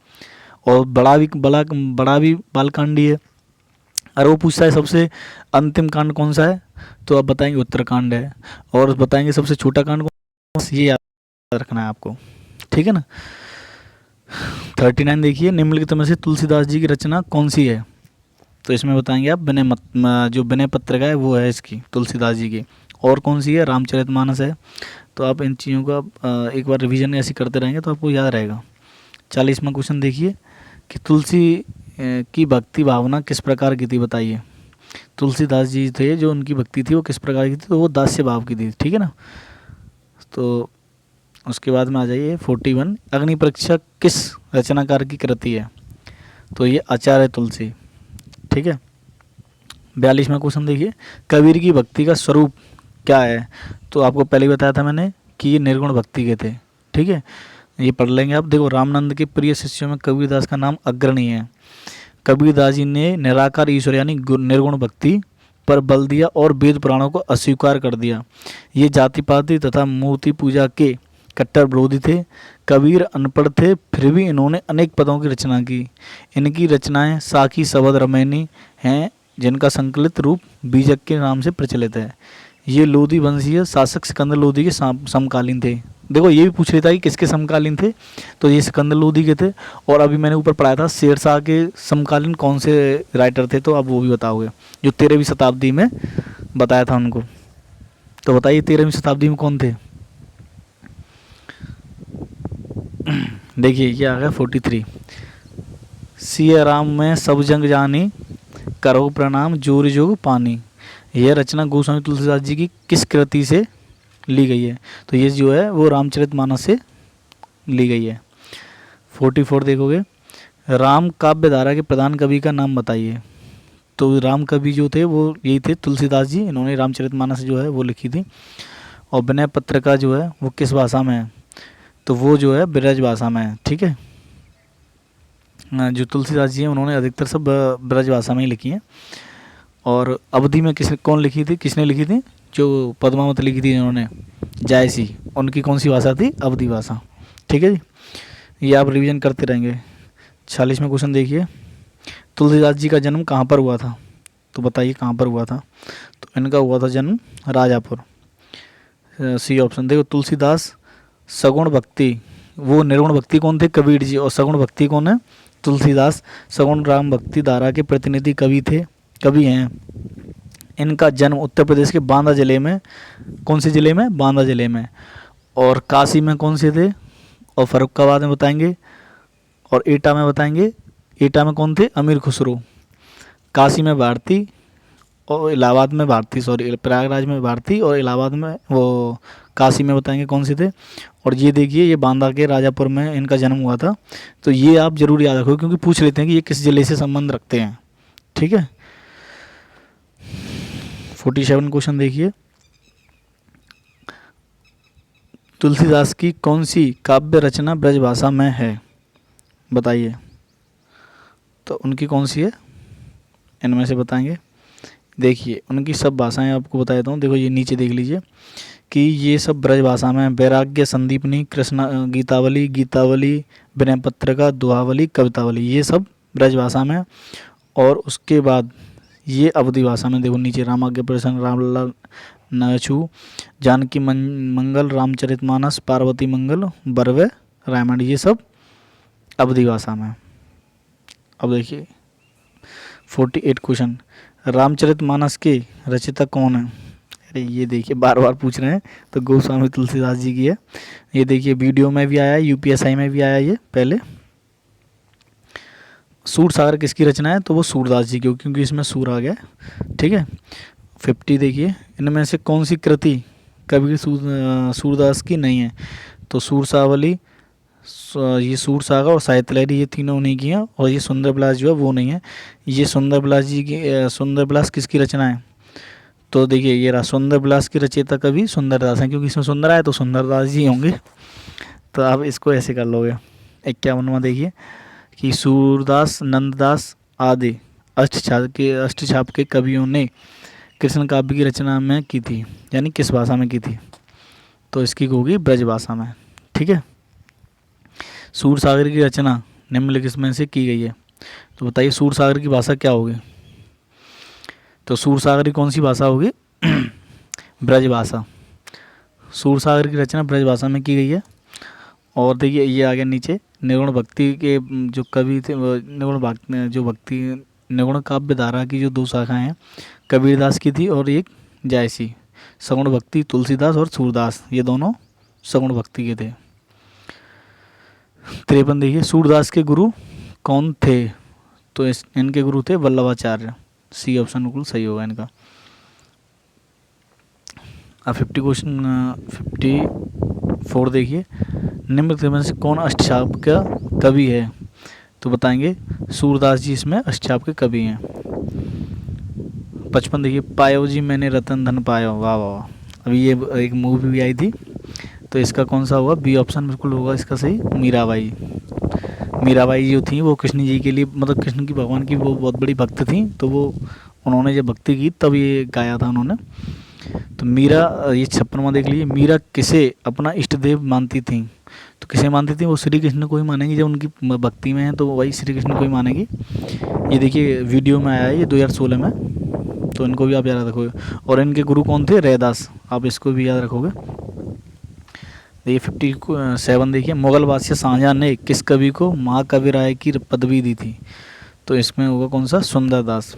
और बड़ा भी बालकांड ही है। अगर वो पूछता है सबसे अंतिम कांड कौन सा है, तो आप बताएंगे उत्तरकांड है। और बताएंगे सबसे छोटा कांड कौन सा, ये याद रखना है आपको, ठीक है ना। 39 देखिए, निम्नलिखित में से तुलसीदास जी की रचना कौन सी है? तो इसमें बताएंगे आप जो विनय पत्रिका है वो है इसकी, तुलसीदास जी की। और कौन सी है, रामचरितमानस है। तो आप इन चीज़ों का एक बार रिवीजन ऐसे करते रहेंगे तो आपको याद रहेगा। 40वां क्वेश्चन देखिए कि तुलसी की भक्ति भावना किस प्रकार की थी, बताइए। तुलसीदास जी थे जो उनकी भक्ति थी वो किस प्रकार की थी, तो वो दास्य भाव की थी, ठीक है ना। तो उसके बाद में आ जाइए 41, अग्नि परीक्षा किस रचनाकार की कृति है? तो ये आचार्य तुलसी, ठीक है। 42वां क्वेश्चन देखिए, कबीर की भक्ति का स्वरूप क्या है? तो आपको पहले ही बताया था मैंने कि ये निर्गुण भक्ति के थे, ठीक है। ये पढ़ लेंगे आप। देखो रामानंद के प्रिय शिष्यों में कबीरदास का नाम अग्रणी है। कबीरदास जी ने निराकार ईश्वर यानी निर्गुण भक्ति पर बल दिया और वेद पुराणों को अस्वीकार कर दिया। ये जाति पाति तथा मूर्ति पूजा के कट्टर विरोधी थे। कबीर अनपढ़ थे, फिर भी इन्होंने अनेक पदों की रचना की। इनकी रचनाएं साखी शबद रमैनी हैं, जिनका संकलित रूप बीजक के नाम से प्रचलित है। ये लोधी वंशीय शासक सिकंदर लोधी के समकालीन थे। देखो ये भी पूछ लेता है कि किसके समकालीन थे, तो ये सिकंदर लोधी के थे। और अभी मैंने ऊपर पढ़ाया था शेरशाह के समकालीन कौन से राइटर थे, तो आप वो भी बताओगे, जो 13वीं शताब्दी में बताया था उनको। तो बताइए 13वीं शताब्दी में कौन थे? देखिए ये आ गया 43, सिया राम में सब जंग जानी, करो प्रणाम जोर जोग पानी। यह रचना गोस्वामी तुलसीदास जी की किस कृति से ली गई है? तो ये जो है वो रामचरितमानस से ली गई है। 44 देखोगे, राम काव्य धारा के प्रधान कवि का नाम बताइए। तो राम कवि जो थे वो यही थे, तुलसीदास जी। इन्होंने रामचरितमानस जो है वो लिखी थी। और विनय पत्रिका जो है वो किस भाषा में है? तो वो जो है ब्रज भाषा में है, ठीक है। जो तुलसीदास जी हैं उन्होंने अधिकतर सब ब्रज भाषा में ही लिखी हैं। और अवधि में कौन लिखी थी, किसने लिखी थी? जो पद्मावत लिखी थी इन्होंने, जायसी, उनकी कौन सी भाषा थी? अवधि भाषा, ठीक है जी। ये आप रिवीजन करते रहेंगे। 40वां क्वेश्चन देखिए, तुलसीदास जी का जन्म कहाँ पर हुआ था? तो बताइए कहाँ पर हुआ था? तो इनका हुआ था जन्म राजापुर, सी ऑप्शन। देखो तुलसीदास सगुण भक्ति, वो निर्गुण भक्ति कौन थे? कबीर जी। और सगुण भक्ति कौन है? तुलसीदास। सगुण राम भक्ति धारा के प्रतिनिधि कवि हैं। इनका जन्म उत्तर प्रदेश के बांदा जिले में, कौन से जिले में? बांदा जिले में। और काशी में कौन से थे? और फर्रुखाबाद में बताएंगे। और एटा में बताएंगे। एटा में कौन थे? अमीर खुसरो। काशी में भारती और इलाहाबाद में भारती, सॉरी प्रयागराज में भारती और इलाहाबाद में वो काशी में बताएंगे कौन से थे। और ये देखिए ये बांदा के राजापुर में इनका जन्म हुआ था। तो ये आप जरूर याद रखो क्योंकि पूछ लेते हैं कि ये किस जिले से संबंध रखते हैं, ठीक है। 47 क्वेश्चन देखिए, तुलसीदास की कौन सी काव्य रचना ब्रजभाषा में है, बताइए। तो उनकी कौन सी है, इनमें से बताएंगे। देखिए उनकी सब भाषाएं आपको बता देता हूँ। देखो ये नीचे देख लीजिए कि ये सब ब्रज भाषा में है। वैराग्य, संदीपनी, कृष्णा, गीतावली, गीतावली, विनय पत्रिका, दोहावली, कवितावली, ये सब ब्रज भाषा में है। और उसके बाद ये अवधि भाषा में, देखो नीचे रामाज्ञ प्रसन्न, रामलाल नछू, जानकी मंगल, रामचरितमानस, पार्वती मंगल, बरवे, रामायण, ये सब अवधि भाषा में। अब देखिए 48 क्वेश्चन, रामचरितमानस के रचयिता कौन है। अरे ये देखिए बार बार पूछ रहे हैं, तो गोस्वामी तुलसीदास जी की है। ये देखिए वीडियो में भी आया, यूपीएसआई में भी आया ये पहले। सूर सागर किसकी रचना है, तो वो सूरदास जी की, क्योंकि इसमें सूर आ गया, ठीक है। 50 देखिए, इनमें से कौन सी कृति कवि सूरदास की नहीं है, तो सूरसावली, ये सूर सागर और साहित्य लहरी, ये तीनों उन्हीं की हैं। और ये सुंदर विलास जो है वो नहीं है। ये सुंदर विलास जी की, सुंदर विलास किसकी रचना है, तो देखिए ये रहा, सुंदर विलास की रचयिता कवि सुंदरदास हैं, क्योंकि इसमें सुंदर आए तो सुंदरदास जी होंगे। तो आप इसको ऐसे कर लोगे। 51वां देखिए कि सूरदास, नंददास आदि अष्टछाप के कवियों ने कृष्ण काव्य की रचना में की थी, यानी किस भाषा में की थी, तो इसकी होगी ब्रज भाषा में, ठीक है। सूर सागर की रचना निम्नलिखित में से की गई है, तो बताइए सूर सागर की भाषा क्या होगी, तो सूर सागर की कौन सी भाषा होगी ब्रज भाषा। सूर सागर की रचना ब्रज भाषा में की गई है। और देखिए ये आ गया नीचे, निर्गुण भक्ति के जो कवि थे, निर्गुण काव्य धारा की जो 2 शाखाएं हैं, कबीरदास की थी और एक जायसी। सगुण भक्ति तुलसीदास और सूरदास, ये दोनों सगुण भक्ति के थे। 53 देखिए, सूरदास के गुरु कौन थे, तो इनके गुरु थे वल्लभाचार्य। सी ऑप्शन बिल्कुल सही होगा इनका। अब 54 देखिए, निम्न में से कौन अष्टछाप का कवि है, तो बताएंगे सूरदास जी इसमें अष्टछाप के कवि हैं। 55 देखिए, पायो जी मैंने रतन धन पायो, वाह वाह वाह। अभी ये एक मूवी भी आई थी, तो इसका कौन सा होगा, बी ऑप्शन बिल्कुल होगा इसका सही, मीराबाई। मीराबाई जो थी वो कृष्ण जी के लिए, मतलब कृष्ण की भगवान की वो बहुत बड़ी भक्त थी, तो वो उन्होंने जब भक्ति की तब ये गाया था उन्होंने। तो मीरा, ये 56वां देख लीजिए, मीरा किसे अपना इष्ट देव मानती थी, तो किसे मानती थी, वो श्री कृष्ण को ही मानेंगी, जब उनकी भक्ति में है तो वही श्री कृष्ण को ही मानेगी। ये देखिए वीडियो में आया है ये 2016 में, तो इनको भी आप याद रखोगे। और इनके गुरु कौन थे, रैदास, आप इसको भी याद रखोगे। देखिए 57 देखिए, मुगल बादशाह शाहजहां ने किस कवि को महाकवि राय की पदवी दी थी, तो इसमें होगा कौन सा, सुंदरदास,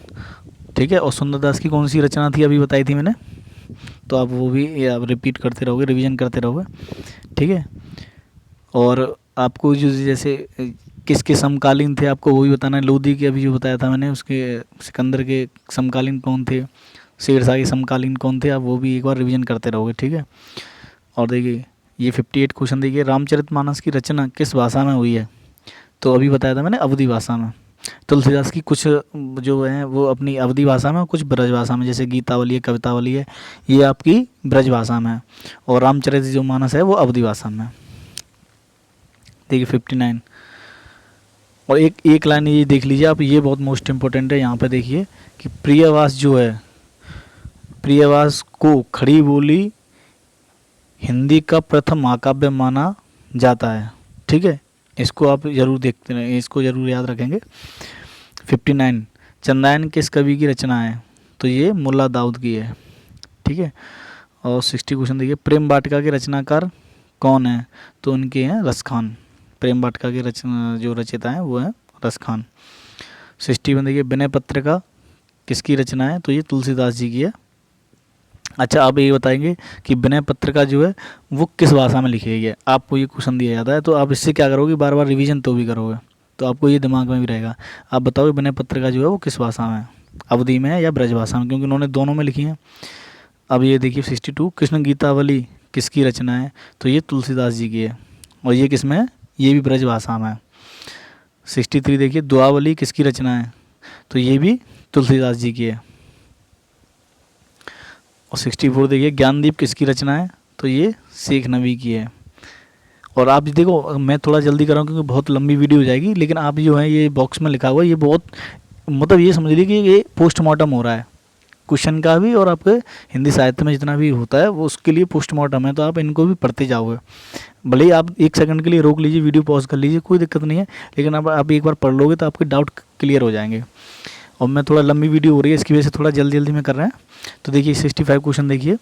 ठीक है। और सुंदरदास की कौन सी रचना थी, अभी बताई थी मैंने, तो आप वो भी आप रिपीट करते रहोगे, रिवीजन करते रहोगे, ठीक है। और आपको जो जैसे किसके समकालीन थे आपको वो भी बताना है। लोधी की अभी जो बताया था मैंने, उसके सिकंदर के समकालीन कौन थे, शेरशाह के समकालीन कौन थे, आप वो भी एक बार रिवीजन करते रहोगे, ठीक है। और देखिए ये 58 क्वेश्चन देखिए, रामचरितमानस की रचना किस भाषा में हुई है, तो अभी बताया था मैंने अवधी भाषा में। तुलसीदास की कुछ जो है वो अपनी अवधी भाषा में, कुछ ब्रज भाषा में, जैसे गीतावली है, कवितावली है, ये आपकी ब्रज भाषा में है। और रामचरित जो मानस है वो अवधी भाषा में। देखिए 59 और एक लाइन ये देख लीजिए आप, ये बहुत मोस्ट इम्पोर्टेंट है। यहाँ पे देखिए कि प्रियवास जो है, प्रियवास को खड़ी बोली हिंदी का प्रथम महाकाव्य माना जाता है, ठीक है। इसको आप जरूर देखते रहें, इसको जरूर याद रखेंगे। 59 चंदायन किस कवि की रचना है, तो ये मुल्ला दाऊद की है, ठीक है। और 60 क्वेश्चन देखिए, प्रेम वाटिका के रचनाकार कौन है, तो उनके हैं रसखान। प्रेम वाटिका के जो रचयिता हैं वो हैं रसखान। 61 देखिए, विनय पत्रिका किसकी रचना है, तो ये तुलसीदास जी की है। अच्छा आप ये बताएंगे कि विनय पत्रिका जो है वो किस भाषा में लिखी गई है, आपको ये क्वेश्चन दिया जाता है, तो आप इससे क्या करोगे, बार बार रिवीजन तो भी करोगे, तो आपको ये दिमाग में भी रहेगा। आप बताओ विनय पत्रिका जो है वो किस भाषा में है, अवधी में है या ब्रज भाषा में, क्योंकि उन्होंने दोनों में लिखी हैं। अब ये देखिए 62 कृष्ण गीतावली किसकी रचना है, तो ये तुलसीदास जी की है। और ये किस में है, ये भी ब्रज भाषा में है। 63 देखिए, दुआवली किसकी रचना है, तो ये भी तुलसीदास जी की है। और 64 देखिए ज्ञानदीप किसकी रचना है, तो ये शेख नबी की है। और आप देखो मैं थोड़ा जल्दी कर रहा हूँ क्योंकि बहुत लंबी वीडियो हो जाएगी, लेकिन आप जो है ये बॉक्स में लिखा हुआ है ये बहुत, मतलब ये समझ लीजिए कि ये पोस्टमार्टम हो रहा है क्वेश्चन का भी, और आपके हिंदी साहित्य में जितना भी होता है वो उसके लिए पोस्टमार्टम है, तो आप इनको भी पढ़ते जाओगे। भले ही आप 1 सेकंड के लिए रोक लीजिए, वीडियो पॉज कर लीजिए, कोई दिक्कत नहीं है, लेकिन अब आप एक बार पढ़ लोगे तो आपके डाउट क्लियर हो जाएंगे। और मैं थोड़ा लंबी वीडियो हो रही है इसकी वजह से थोड़ा जल्दी जल्दी में कर रहे हैं। तो देखिए 65 क्वेश्चन देखिए,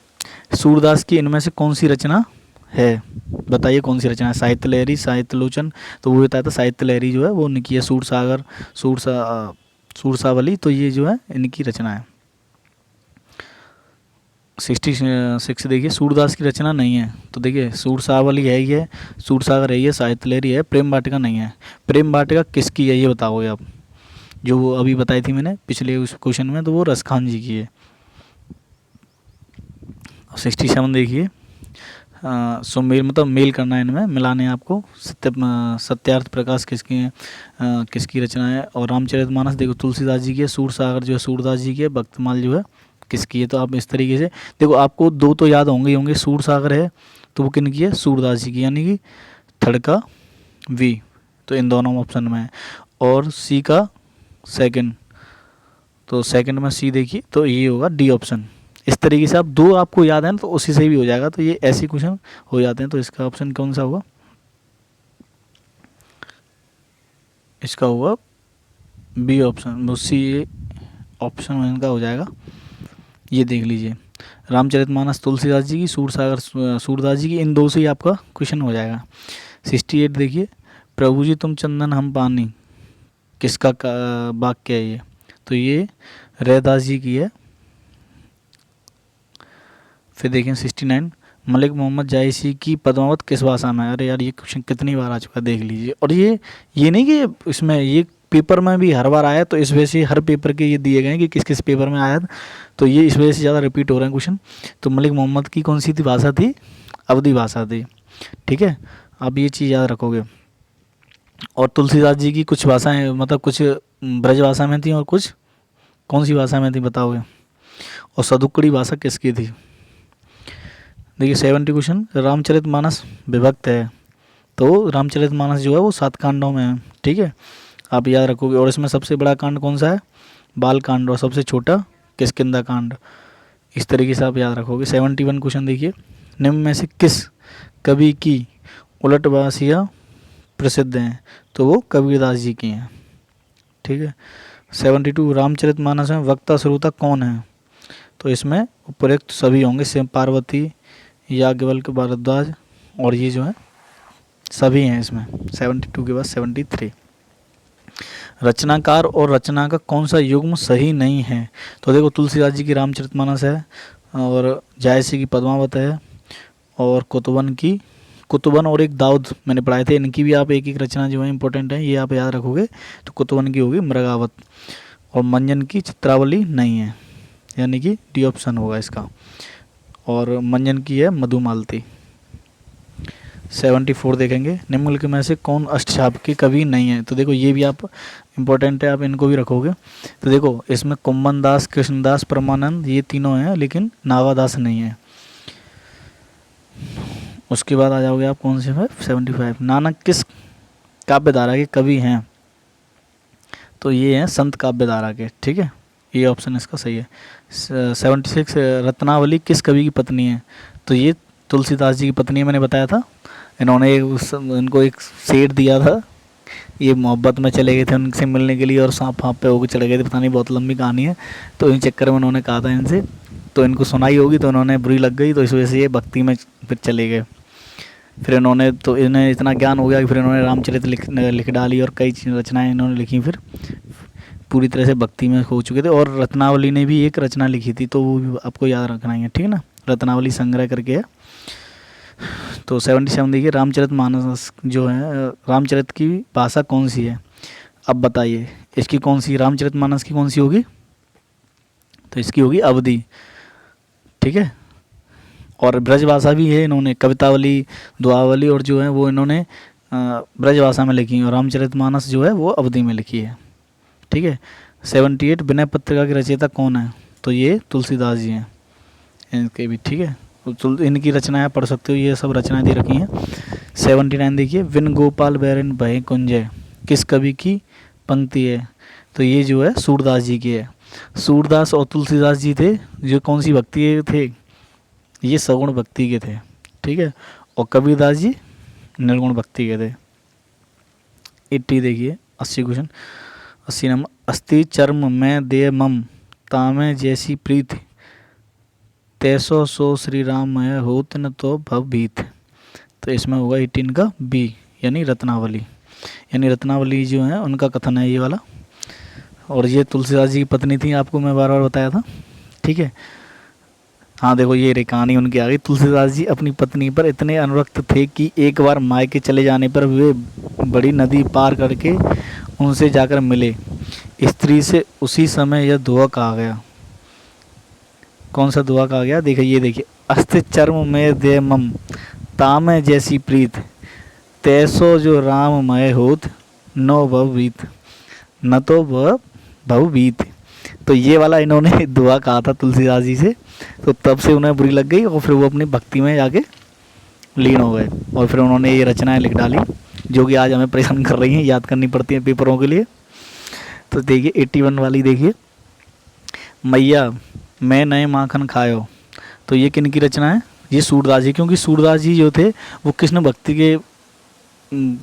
सूरदास की इनमें से कौन सी रचना है, बताइए कौन सी रचना है। साहित्य लहरी, साहित्य लोचन, तो वो बताया था साहित्य लहरी जो है वो इनकी है। सूरसागर, सूरसावली, तो ये जो है इनकी रचना है। 66 देखिए, सूरदास की रचना नहीं है, तो देखिए सूरसावली है ये, सूरसागर है ये, साहित्य लहरी है, प्रेम वाटिका नहीं है। प्रेम वाटिका किसकी है ये बताओगे आप, जो वो अभी बताई थी मैंने पिछले उस क्वेश्चन में, तो वो रसखान जी की है। 67 देखिए, सुमेल मतलब मेल करना है इनमें, मिलाने हैं आपको। सत्यार्थ प्रकाश किसकी है, किसकी रचना है। और रामचरितमानस देखो तुलसीदास जी की है, सूरसागर जो है सूरदास जी की है, भक्तमाल जो है किसकी है। तो आप इस तरीके से देखो, आपको 2 तो याद होंगे ही होंगे, सूरसागर है तो वो किन की है, सूरदास जी की, यानी कि थर्ड का वी, तो इन दोनों ऑप्शन में है। और सी का सेकंड, तो सेकंड में सी देखिए, तो ये होगा डी ऑप्शन। इस तरीके से आप 2 आपको याद है ना, तो उसी से भी हो जाएगा, तो ये ऐसे क्वेश्चन हो जाते हैं। तो इसका ऑप्शन कौन सा होगा, इसका होगा बी ऑप्शन, सी ऑप्शन इनका हो जाएगा। ये देख लीजिए, रामचरितमानस तुलसीदास जी की, सूरसागर सूरदास जी की, इन 2 से ही आपका क्वेश्चन हो जाएगा। 68 देखिए, प्रभु जी तुम चंदन हम पानी, किसका वाक्य है ये, तो ये रैदास जी की है। फिर देखें 69, मलिक मोहम्मद जायसी की पद्मावत किस भाषा में है। अरे यार ये क्वेश्चन कितनी बार आ चुका है देख लीजिए। और ये नहीं कि इसमें ये पेपर में भी हर बार आया, तो इस वजह से हर पेपर के ये दिए गए हैं कि किस किस पेपर में आया था, तो ये इस वजह से ज़्यादा रिपीट हो रहे हैं क्वेश्चन। तो मलिक मोहम्मद की कौन सी थी भाषा थी, अवधी भाषा थी, ठीक है, आप ये चीज़ याद रखोगे। और तुलसीदास जी की कुछ भाषाएँ मतलब कुछ ब्रज भाषा में थी और कुछ कौन सी भाषा में थी बताओगे। और सदुक्कड़ी भाषा किसकी थी। देखिए 70 क्वेश्चन, रामचरितमानस विभक्त है, तो रामचरितमानस जो है वो 7 कांडों में है, ठीक है, आप याद रखोगे। और इसमें सबसे बड़ा कांड कौन सा है, बाल कांड, और सबसे छोटा किष्किंधा कांड, इस तरीके से आप याद रखोगे। 71 क्वेश्चन देखिए, निम्न में से किस कवि की उलटवासियाँ प्रसिद्ध हैं, तो वो कबीरदास जी की हैं, ठीक है। 72 रामचरितमानस में वक्ता श्रोता कौन है, तो इसमें उपयुक्त सभी होंगे, शिव पार्वती, याज्ञवल्क्य भारद्वाज, और ये जो है सभी हैं इसमें। 72 के बाद 73, रचनाकार और रचना का कौन सा युग्म सही नहीं है, तो देखो तुलसीदास जी की रामचरितमानस है, और जायसी की पद्मावत है, और कुतुबन और एक दाऊद मैंने पढ़ाए थे, इनकी भी आप एक एक रचना जो है इंपॉर्टेंट है, ये आप याद रखोगे। तो कुतुबन की होगी मृगावत, और मंजन की चित्रावली नहीं है, यानी कि डी ऑप्शन होगा इसका। और मंजन की है मधुमालती। 74 देखेंगे, निम्नलिखित में से कौन अष्टछाप के कवि नहीं है, तो देखो ये भी आप इम्पोर्टेंट है, आप इनको भी रखोगे। तो देखो इसमें कुम्मन दास, कृष्णदास, परमानंद, ये तीनों हैं, लेकिन नागादास नहीं है। उसके बाद आ जाओगे आप कौन से है 75, नानक किस काव्य धारा के कवि हैं, तो ये हैं संत काव्य धारा के, ठीक है, ये ऑप्शन इसका सही है। 76 रत्नावली किस कवि की पत्नी है, तो ये तुलसीदास जी की पत्नी है, मैंने बताया था। इन्होंने इनको एक शेर दिया था, ये मोहब्बत में चले गए थे उनसे मिलने के लिए, और सांप फाँप पे होकर चले गए थे, पता नहीं बहुत लंबी कहानी है। तो इन चक्कर में उन्होंने कहा था इनसे, तो इनको सुनाई होगी, तो इन्होंने बुरी लग गई, तो इस वजह से ये भक्ति में फिर चले गए। फिर इन्होंने, तो इन्हें इतना ज्ञान हो गया कि फिर इन्होंने रामचरित लिख डाली, और कई रचनाएँ इन्होंने लिखी, फिर पूरी तरह से भक्ति में हो चुके थे। और रत्नावली ने भी एक रचना लिखी थी, तो वो भी आपको याद रखना है, ठीक है ना, रत्नावली संग्रह करके है। तो 77 देखिए, रामचरितमानस जो है, रामचरित की भाषा कौन सी है, अब बताइए इसकी कौन सी, रामचरितमानस की कौन सी होगी, तो इसकी होगी अवधी, ठीक है। और ब्रज भाषा भी है, इन्होंने कवितावली, दुआवली, और जो है वो इन्होंने ब्रज भाषा में लिखी है, और रामचरितमानस जो है वो अवधी में लिखी है, ठीक है। 78 विनय पत्रिका के रचयिता कौन है, तो ये तुलसीदास जी हैं, इनके भी, ठीक है। तो इनकी रचनाएं पढ़ सकते हो, ये सब रचनाएं दे रखी हैं। 79 देखिए, विन गोपाल बैरन भय कुंजय, किस कवि की पंक्ति है? तो ये जो है सूरदास जी की है। सूरदास और तुलसीदास जी थे जो कौन सी भक्ति के थे? ये सगुण भक्ति के थे, ठीक है। और कबीरदास जी निर्गुण भक्ति के थे। 80 देखिए, 80 क्वेश्चन, 80 नंबर, अस्थि चर्म में दे मम, तामे जैसी प्रीत, तैसो सो श्री राम मय होत न तो भव भीत। तो इसमें होगा 18 का बी, यानी रत्नावली। यानी रत्नावली जो है उनका कथन है ये वाला। और ये तुलसीदास जी की पत्नी थी, आपको मैं बार बार बताया था, ठीक है। हाँ देखो, ये रे कहानी उनकी आ गई। तुलसीदास जी अपनी पत्नी पर इतने अनुरक्त थे कि एक बार मायके चले जाने पर वे बड़ी नदी पार करके उनसे जाकर मिले। स्त्री से उसी समय यह दुआ कहा गया। कौन सा दुआ कहा गया? देखिए, ये देखिए, अस्ति चर्म में दे मम, तामे जैसी प्रीत, तैसो जो राम मय होत, नो भवभीत, न तो वह भवभीत। तो ये वाला इन्होंने दुआ कहा था तुलसीदास जी से, तो तब से उन्हें बुरी लग गई और फिर वो अपनी भक्ति में जाके लीन हो गए। और फिर उन्होंने ये रचनाएं लिख डाली जो कि आज हमें परेशान कर रही हैं, याद करनी पड़ती हैं पेपरों के लिए। तो देखिए 81 वाली देखिए, मैया मैं नए माखन खायो। तो ये किन की रचना है? ये सूरदास जी, क्योंकि सूरदास जी जो थे वो कृष्ण भक्ति के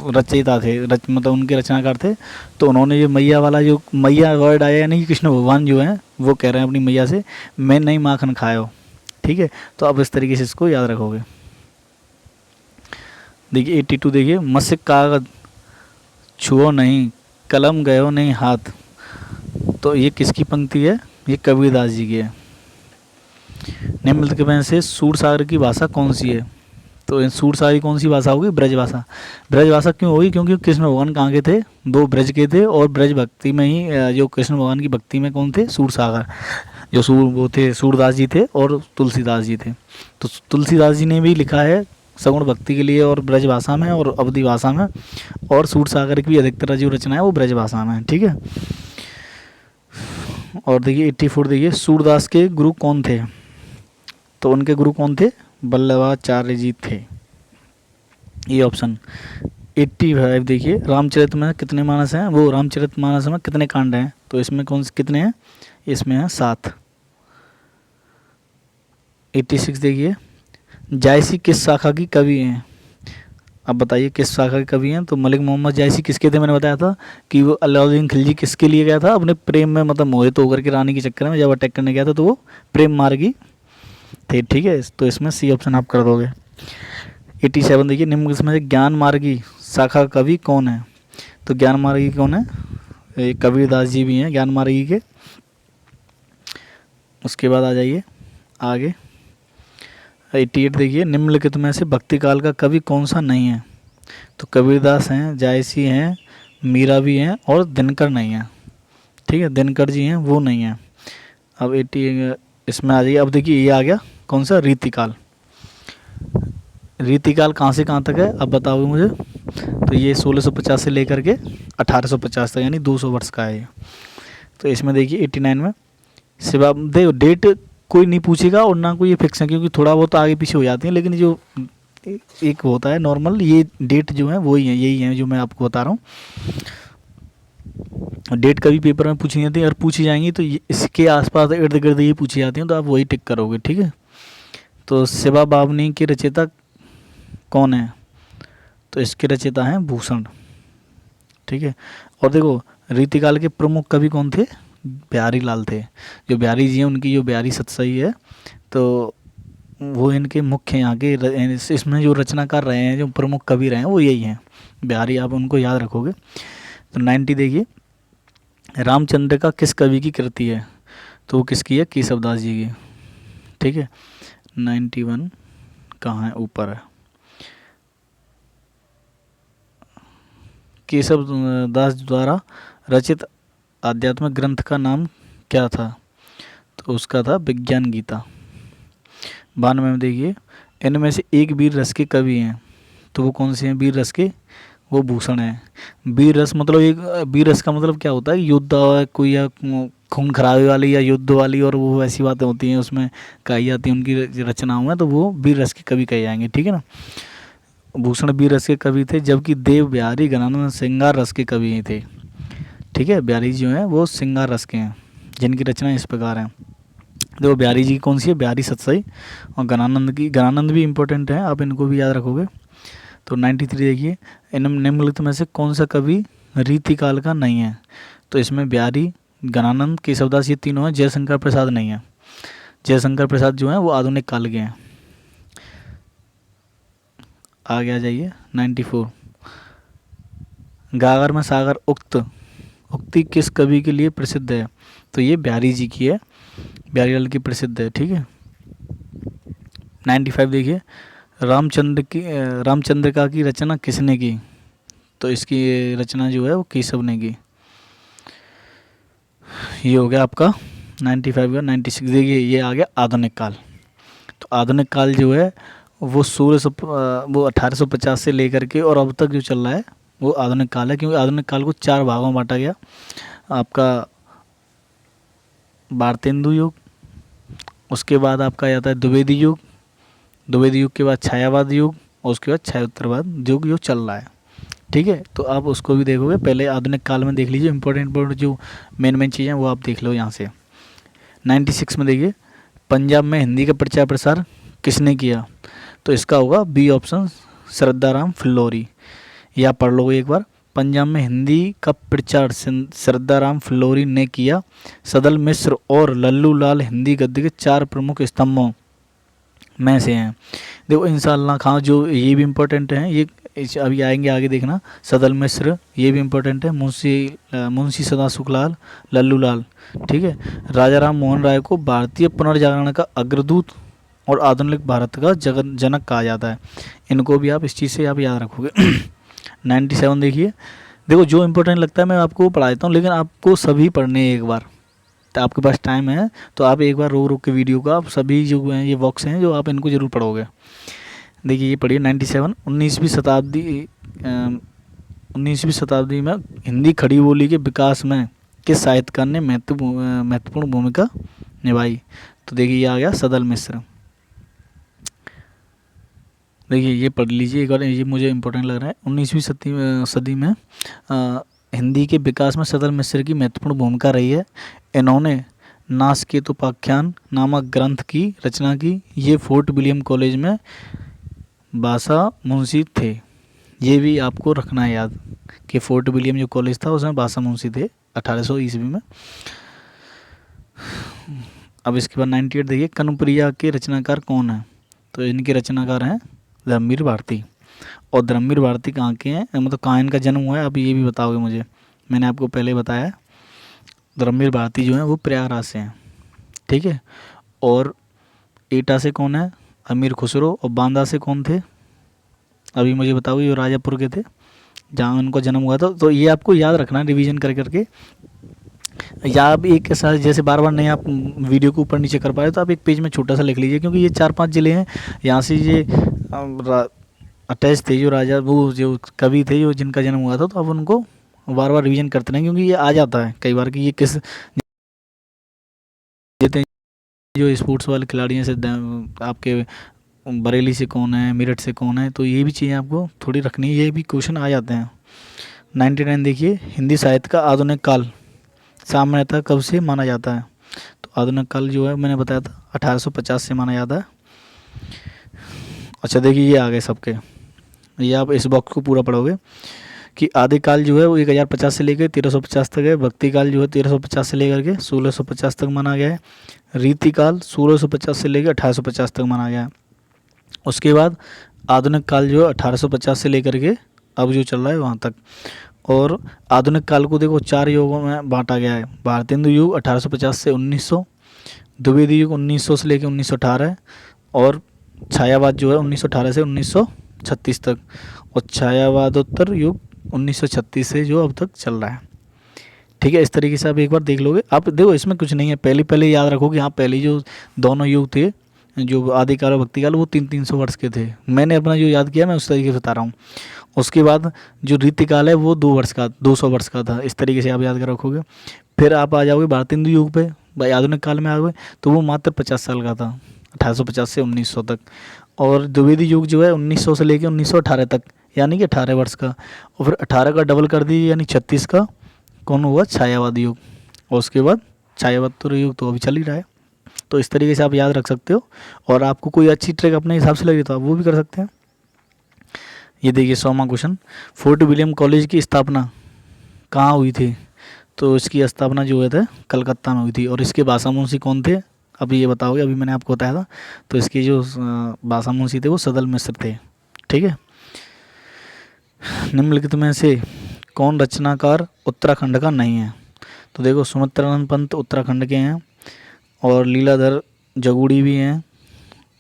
रचयिता थे, मतलब उनके रचनाकार थे। तो उन्होंने ये मैया वाला, जो मैया वर्ड आया, यानी कि कृष्ण भगवान जो हैं वो कह रहे हैं अपनी मैया से, मैं नई माखन खायो, ठीक है। तो अब इस तरीके से इसको याद रखोगे। देखिए 82 देखिए, मस्क कागज छुओ नहीं, कलम गयो नहीं हाथ। तो ये किसकी पंक्ति है? ये कबीरदास जी की है। निम्नलिखित में से सूरसागर की भाषा कौन सी है? तो सूरसागर की कौन सी भाषा होगी? ब्रज भाषा। ब्रज भाषा क्यों होगी? क्योंकि कृष्ण भगवान कहाँ के थे? दो ब्रज के थे, और ब्रज भक्ति में ही जो कृष्ण भगवान की भक्ति में कौन थे? सूरसागर, जो वो थे सूरदास जी थे और तुलसीदास जी थे। तो तुलसीदास जी ने भी लिखा है सगुण भक्ति के लिए, और ब्रज भाषा में और अवधि भाषा में। और सूरसागर की भी अधिकतर जो रचना है वो ब्रज भाषा में है, ठीक है। और देखिए 84 देखिए, सूरदास के गुरु कौन थे? तो उनके गुरु कौन थे? वल्लभाचार्य जी थे, ये ऑप्शन। 85 देखिए, रामचरित में कितने मानस हैं? वो रामचरित मानस में कितने कांड हैं? तो इसमें कौन से कितने हैं? इसमें है 7। 86 देखिए, जायसी किस शाखा की कवि हैं? अब बताइए किस शाखा के कवि हैं? तो मलिक मोहम्मद जायसी किसके थे? मैंने बताया था कि वो अलाउद्दीन खिलजी किसके लिए गया था? अपने प्रेम में, मतलब मोहित होकर के रानी के चक्कर में जब अटैक करने गया था, तो वो प्रेम मार्गी थे, ठीक है। तो इसमें सी ऑप्शन आप कर दोगे। 87 देखिए, निम्न में से ज्ञान मार्गी शाखा कवि कौन है? तो ज्ञान मार्गी कौन है? ये कबीरदास जी भी हैं ज्ञान मार्गी के। उसके बाद आ जाइए आगे, 88 देखिए, निम्नलिखित में से भक्ति काल का कवि कौन सा नहीं है? तो कबीरदास हैं, जायसी हैं, मीरा भी हैं, और दिनकर नहीं है, ठीक है। दिनकर जी हैं, वो नहीं है। अब 80 इसमें आ जाइए। अब देखिए ये आ गया कौन सा? रीतिकाल। रीतिकाल कहाँ से कहाँ तक है अब बताओगे मुझे? तो ये 1650 से लेकर के 1850 तक, यानी 200 वर्ष का है ये। तो इसमें देखिए 89 में सिवा देखो, डेट कोई नहीं पूछेगा और ना कोई ये फिक्स है, क्योंकि थोड़ा बहुत आगे पीछे हो जाती है, लेकिन जो एक होता है नॉर्मल, ये डेट जो है वही है, यही है जो मैं आपको बता रहा हूँ। डेट कभी पेपर में पूछी जाती है, और पूछी जाएंगी तो इसके आसपास इर्द गिर्द ये पूछी जाती हैं, तो आप वही टिक करोगे, ठीक है। तो शिवा बावनी के रचयिता कौन है? तो इसके रचयिता हैं भूषण, ठीक है। और देखो रीतिकाल के प्रमुख कवि कौन थे? बिहारी लाल थे। जो बिहारी जी हैं उनकी जो बिहारी सतसई है, तो वो इनके मुख्य यहाँ के इसमें जो रचनाकार रहे हैं, जो प्रमुख कवि रहे हैं वो यही हैं बिहारी, आप उनको याद रखोगे। तो 90 देखिए, रामचंद्र का किस कवि की कृति है? तो वो किसकी है? केशवदास जी की, ठीक है। 91 कहाँ है? ऊपर है। केशव दास द्वारा रचित आध्यात्मिक ग्रंथ का नाम क्या था? तो उसका था विज्ञान गीता। 92 में देखिए, इनमें से एक वीर रस के कवि हैं, तो वो कौन से हैं वीर रस के? वो भूषण है। वीर रस मतलब एक वीर रस का मतलब क्या होता है, युद्ध कोई या खून खराबे वाली या युद्ध वाली, और वो ऐसी बातें होती हैं उसमें कही जाती हैं उनकी रचनाओं में, तो वो वीर रस के कवि कहे जाएंगे, ठीक है ना। भूषण वीर रस के कवि थे, जबकि देव बिहारी गणानंद श्रृंगार रस के कवि थे, ठीक है। बिहारी जी जो हैं वो श्रृंगार रस के हैं, जिनकी रचना इस प्रकार है। देखो बिहारी जी की कौन सी है, बिहारी सतसई, और गणानंद की, गणानंद भी इंपॉर्टेंट है, आप इनको भी याद रखोगे। तो 93 देखिए, इन निम्नलिखित में से कौन सा कवि रीतिकाल का नहीं है। तो इसमें बिहारी, गणानंद, केशवदास ये तीनों हैं, जयशंकर प्रसाद नहीं है। जयशंकर प्रसाद जो हैं वो आधुनिक काल के हैं। आगे आ जाइए 94, गागर में सागर उक्ति किस कवि के लिए प्रसिद्ध है। तो ये बिहारी जी की है, बिहारी लाल की प्रसिद्ध है, ठीक है। 95 देखिए, रामचंद्रिका की रचना किसने की। तो इसकी रचना जो है वो केशव ने की। ये हो गया आपका 95 का। 96 देखिए, ये आ गया आधुनिक काल। तो आधुनिक काल जो है वो 1850 से लेकर के और अब तक जो चल रहा है वो आधुनिक काल है, क्योंकि आधुनिक काल को 4 भागों में बांटा गया। आपका भारतेंदु युग, उसके बाद आपका आता है द्विवेदी युग, द्विवेदी युग के बाद छायावाद युग, और उसके बाद छायोत्तरवाद युग जो चल रहा है, ठीक है। तो आप उसको भी देखोगे, पहले आधुनिक काल में देख लीजिए, इंपॉर्टेंट जो मेन चीज़ें वो आप देख लो यहाँ से। 96 में देखिए, पंजाब में हिंदी का प्रचार प्रसार किसने किया। तो इसका होगा बी ऑप्शन, श्रद्धाराम फिल्लोरी। या पढ़ लो एक बार, पंजाब में हिंदी का प्रचार श्रद्धाराम फिल्लोरी ने किया। सदल मिश्र और लल्लू लाल हिंदी गद्य के 4 प्रमुख स्तंभों में से हैं। देखो इंशाअल्लाह खां जो ये भी इम्पोर्टेंट हैं, ये अभी आएंगे आगे देखना। सदल मिश्र ये भी इम्पोर्टेंट है, मुंशी सदा सुखलाल, लल्लू लाल, ठीक है। राजा राम मोहन राय को भारतीय पुनर्जागरण का अग्रदूत और आधुनिक भारत का जनक कहा जाता है। इनको भी आप इस चीज़ से आप याद रखोगे। 97 देखिए, देखो जो इम्पोर्टेंट लगता है मैं आपको पढ़ा देता हूँ, लेकिन आपको सभी पढ़ने एक बार, तो आपके पास टाइम है तो आप एक बार रोक के वीडियो का आप सभी जो हैं ये बॉक्स हैं जो आप इनको ज़रूर पढ़ोगे। देखिए ये पढ़िए 97, 19वीं शताब्दी में हिंदी खड़ी बोली के विकास में किस साहित्यकार ने महत्वपूर्ण भूमिका निभाई। तो देखिए ये आ गया सदल मिश्र। देखिए ये पढ़ लीजिए एक बार, ये मुझे इम्पोर्टेंट लग रहा है। 19वीं सदी में हिंदी के विकास में सदल मिश्र की महत्वपूर्ण भूमिका रही है। इन्होंने नासकेतोपाख्यान नामक ग्रंथ की रचना की। ये फोर्ट विलियम कॉलेज में भाषा मुंशी थे। ये भी आपको रखना है याद कि फोर्ट विलियम जो कॉलेज था उसमें भाषा मुंशी थे 1800 ईस्वी में। अब इसके बाद 98 देखिए, कनुप्रिया के रचनाकार कौन है। तो इनके रचनाकार हैं धर्मवीर भारती। और धर्मवीर भारती कहाँ के हैं, मतलब कहाँ इनका जन्म हुआ है, आप ये भी बताओगे मुझे। मैंने आपको पहले बताया धर्मवीर भारती जो है वो प्रयागराज से हैं, ठीक है। और एटा से कौन है, अमीर खुसरो। और बांदा से कौन थे, अभी मुझे बताओगे, जो राजापुर के थे जहाँ उनको जन्म हुआ था। तो ये आपको याद रखना रिवीजन कर करके, या आप एक ऐसा जैसे बार बार नहीं आप वीडियो को ऊपर नीचे कर पा रहे तो आप एक पेज में छोटा सा लिख लीजिए, क्योंकि ये 4-5 जिले हैं यहाँ से ये अटैच थे, जो राजा वो जो कवि थे जो जिनका जन्म हुआ था, तो आप उनको बार बार रिवीजन करते रहें, क्योंकि ये आ जाता है कई बार कि ये किस जो स्पोर्ट्स वाले खिलाड़ी हैं, आपके बरेली से कौन है, मेरठ से कौन है, तो ये भी चीज़ें आपको थोड़ी रखनी है, ये भी क्वेश्चन आ जाते हैं। 99 देखिए, हिंदी साहित्य का आधुनिक काल सामान्यतः कब से माना जाता है। तो आधुनिक काल जो है मैंने बताया था 1850 से माना जाता है। अच्छा देखिए ये आ गए सबके, ये आप इस बॉक्स को पूरा पढ़ोगे कि आदिकाल जो है वो 1050 से लेकर 1350 तक है। भक्ति काल जो है 1350 से लेकर के 1650 तक माना गया है। रीतिकाल 1650 से लेकर 1850 तक माना गया है। उसके बाद आधुनिक काल जो है 1850 से लेकर के अब जो चल रहा है वहाँ तक। और आधुनिक काल को देखो 4 युगों में बांटा गया है। भारतेंदु युग 1850 से 1900, द्विवेदी युग 1900 से लेकर 1918, और छायावाद जो है 1918 से 1936 तक, और छायावादोत्तर युग 1936 से जो अब तक चल रहा है, ठीक है। इस तरीके से आप एक बार देख लोगे। आप देखो इसमें कुछ नहीं है, पहले याद रखो कि हाँ पहले जो दोनों युग थे जो आदिकाल और भक्तिकाल वो 300-300 वर्ष के थे। मैंने अपना जो याद किया मैं उस तरीके से बता रहा हूँ। उसके बाद जो रीतिकाल है वो 2 वर्ष का 200 वर्ष का था। इस तरीके से आप याद कर रखोगे। फिर आप आ जाओगे भारतेंदु युग पे, भाई आधुनिक काल में आ गए, तो वो मात्र 50 साल का था, 1850 से 1900 तक। और द्विवेदी युग जो है 1900 से लेकर 1918 तक, यानी कि 18 वर्ष का। और फिर 18 का डबल कर दीजिए यानी 36 का, कौन हुआ, छायावाद युग। और उसके बाद छायावाद युग तो अभी चल ही रहा है। तो इस तरीके से आप याद रख सकते हो। और आपको कोई अच्छी ट्रिक अपने हिसाब से लगे तो आप वो भी कर सकते हैं। ये देखिए 100वां क्वेश्चन, फोर्ट विलियम कॉलेज की स्थापना कहाँ हुई थी? तो इसकी स्थापना जो हुआ था कलकत्ता में हुई थी। और इसके भाषा मुंशी कौन थे? अभी ये बताओगे, अभी मैंने आपको बताया था। तो इसके जो भाषा मुंशी थे वो सदल मिश्र थे। ठीक है। निम्नलिखित में से कौन रचनाकार उत्तराखंड का नहीं है? तो देखो सुमित्रानंद पंत उत्तराखंड के हैं, और लीलाधर जगूड़ी भी हैं,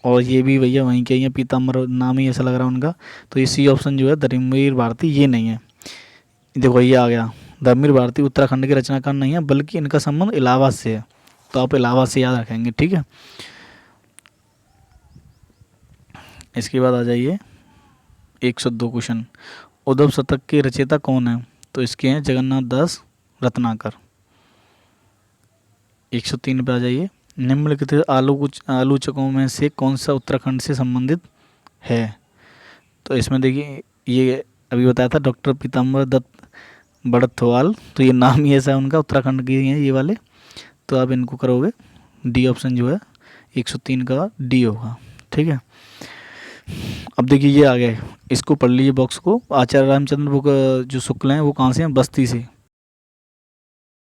और ये भी भैया वहीं के ही हैं, पीताम्बर नाम ही ऐसा लग रहा है उनका। तो ये सी ऑप्शन जो है धर्मवीर भारती, ये नहीं है। देखो ये आ गया, धर्मवीर भारती उत्तराखंड के रचनाकार नहीं है, बल्कि इनका संबंध इलाहाबाद से है। तो आप इलाहाबाद से याद रखेंगे। ठीक है। इसके बाद आ जाइए 102 क्वेश्चन, उद्धव शतक के रचयिता कौन है? तो इसके हैं जगन्नाथ दास रत्नाकर। 103 पे आ जाइए, निम्नलिखित आलोचकों में से कौन सा उत्तराखंड से संबंधित है? तो इसमें देखिए ये अभी बताया था डॉक्टर पीताम्बर दत्त बड़थवाल, तो ये नाम ही ऐसा है उनका, उत्तराखंड के हैं ये वाले। तो आप इनको करोगे, डी ऑप्शन जो है 103 का डी होगा। ठीक है। अब देखिए ये आ गया, इसको पढ़ लीजिए बॉक्स को। आचार्य रामचंद्र बुक जो शुक्ल हैं वो कहाँ से हैं? बस्ती से।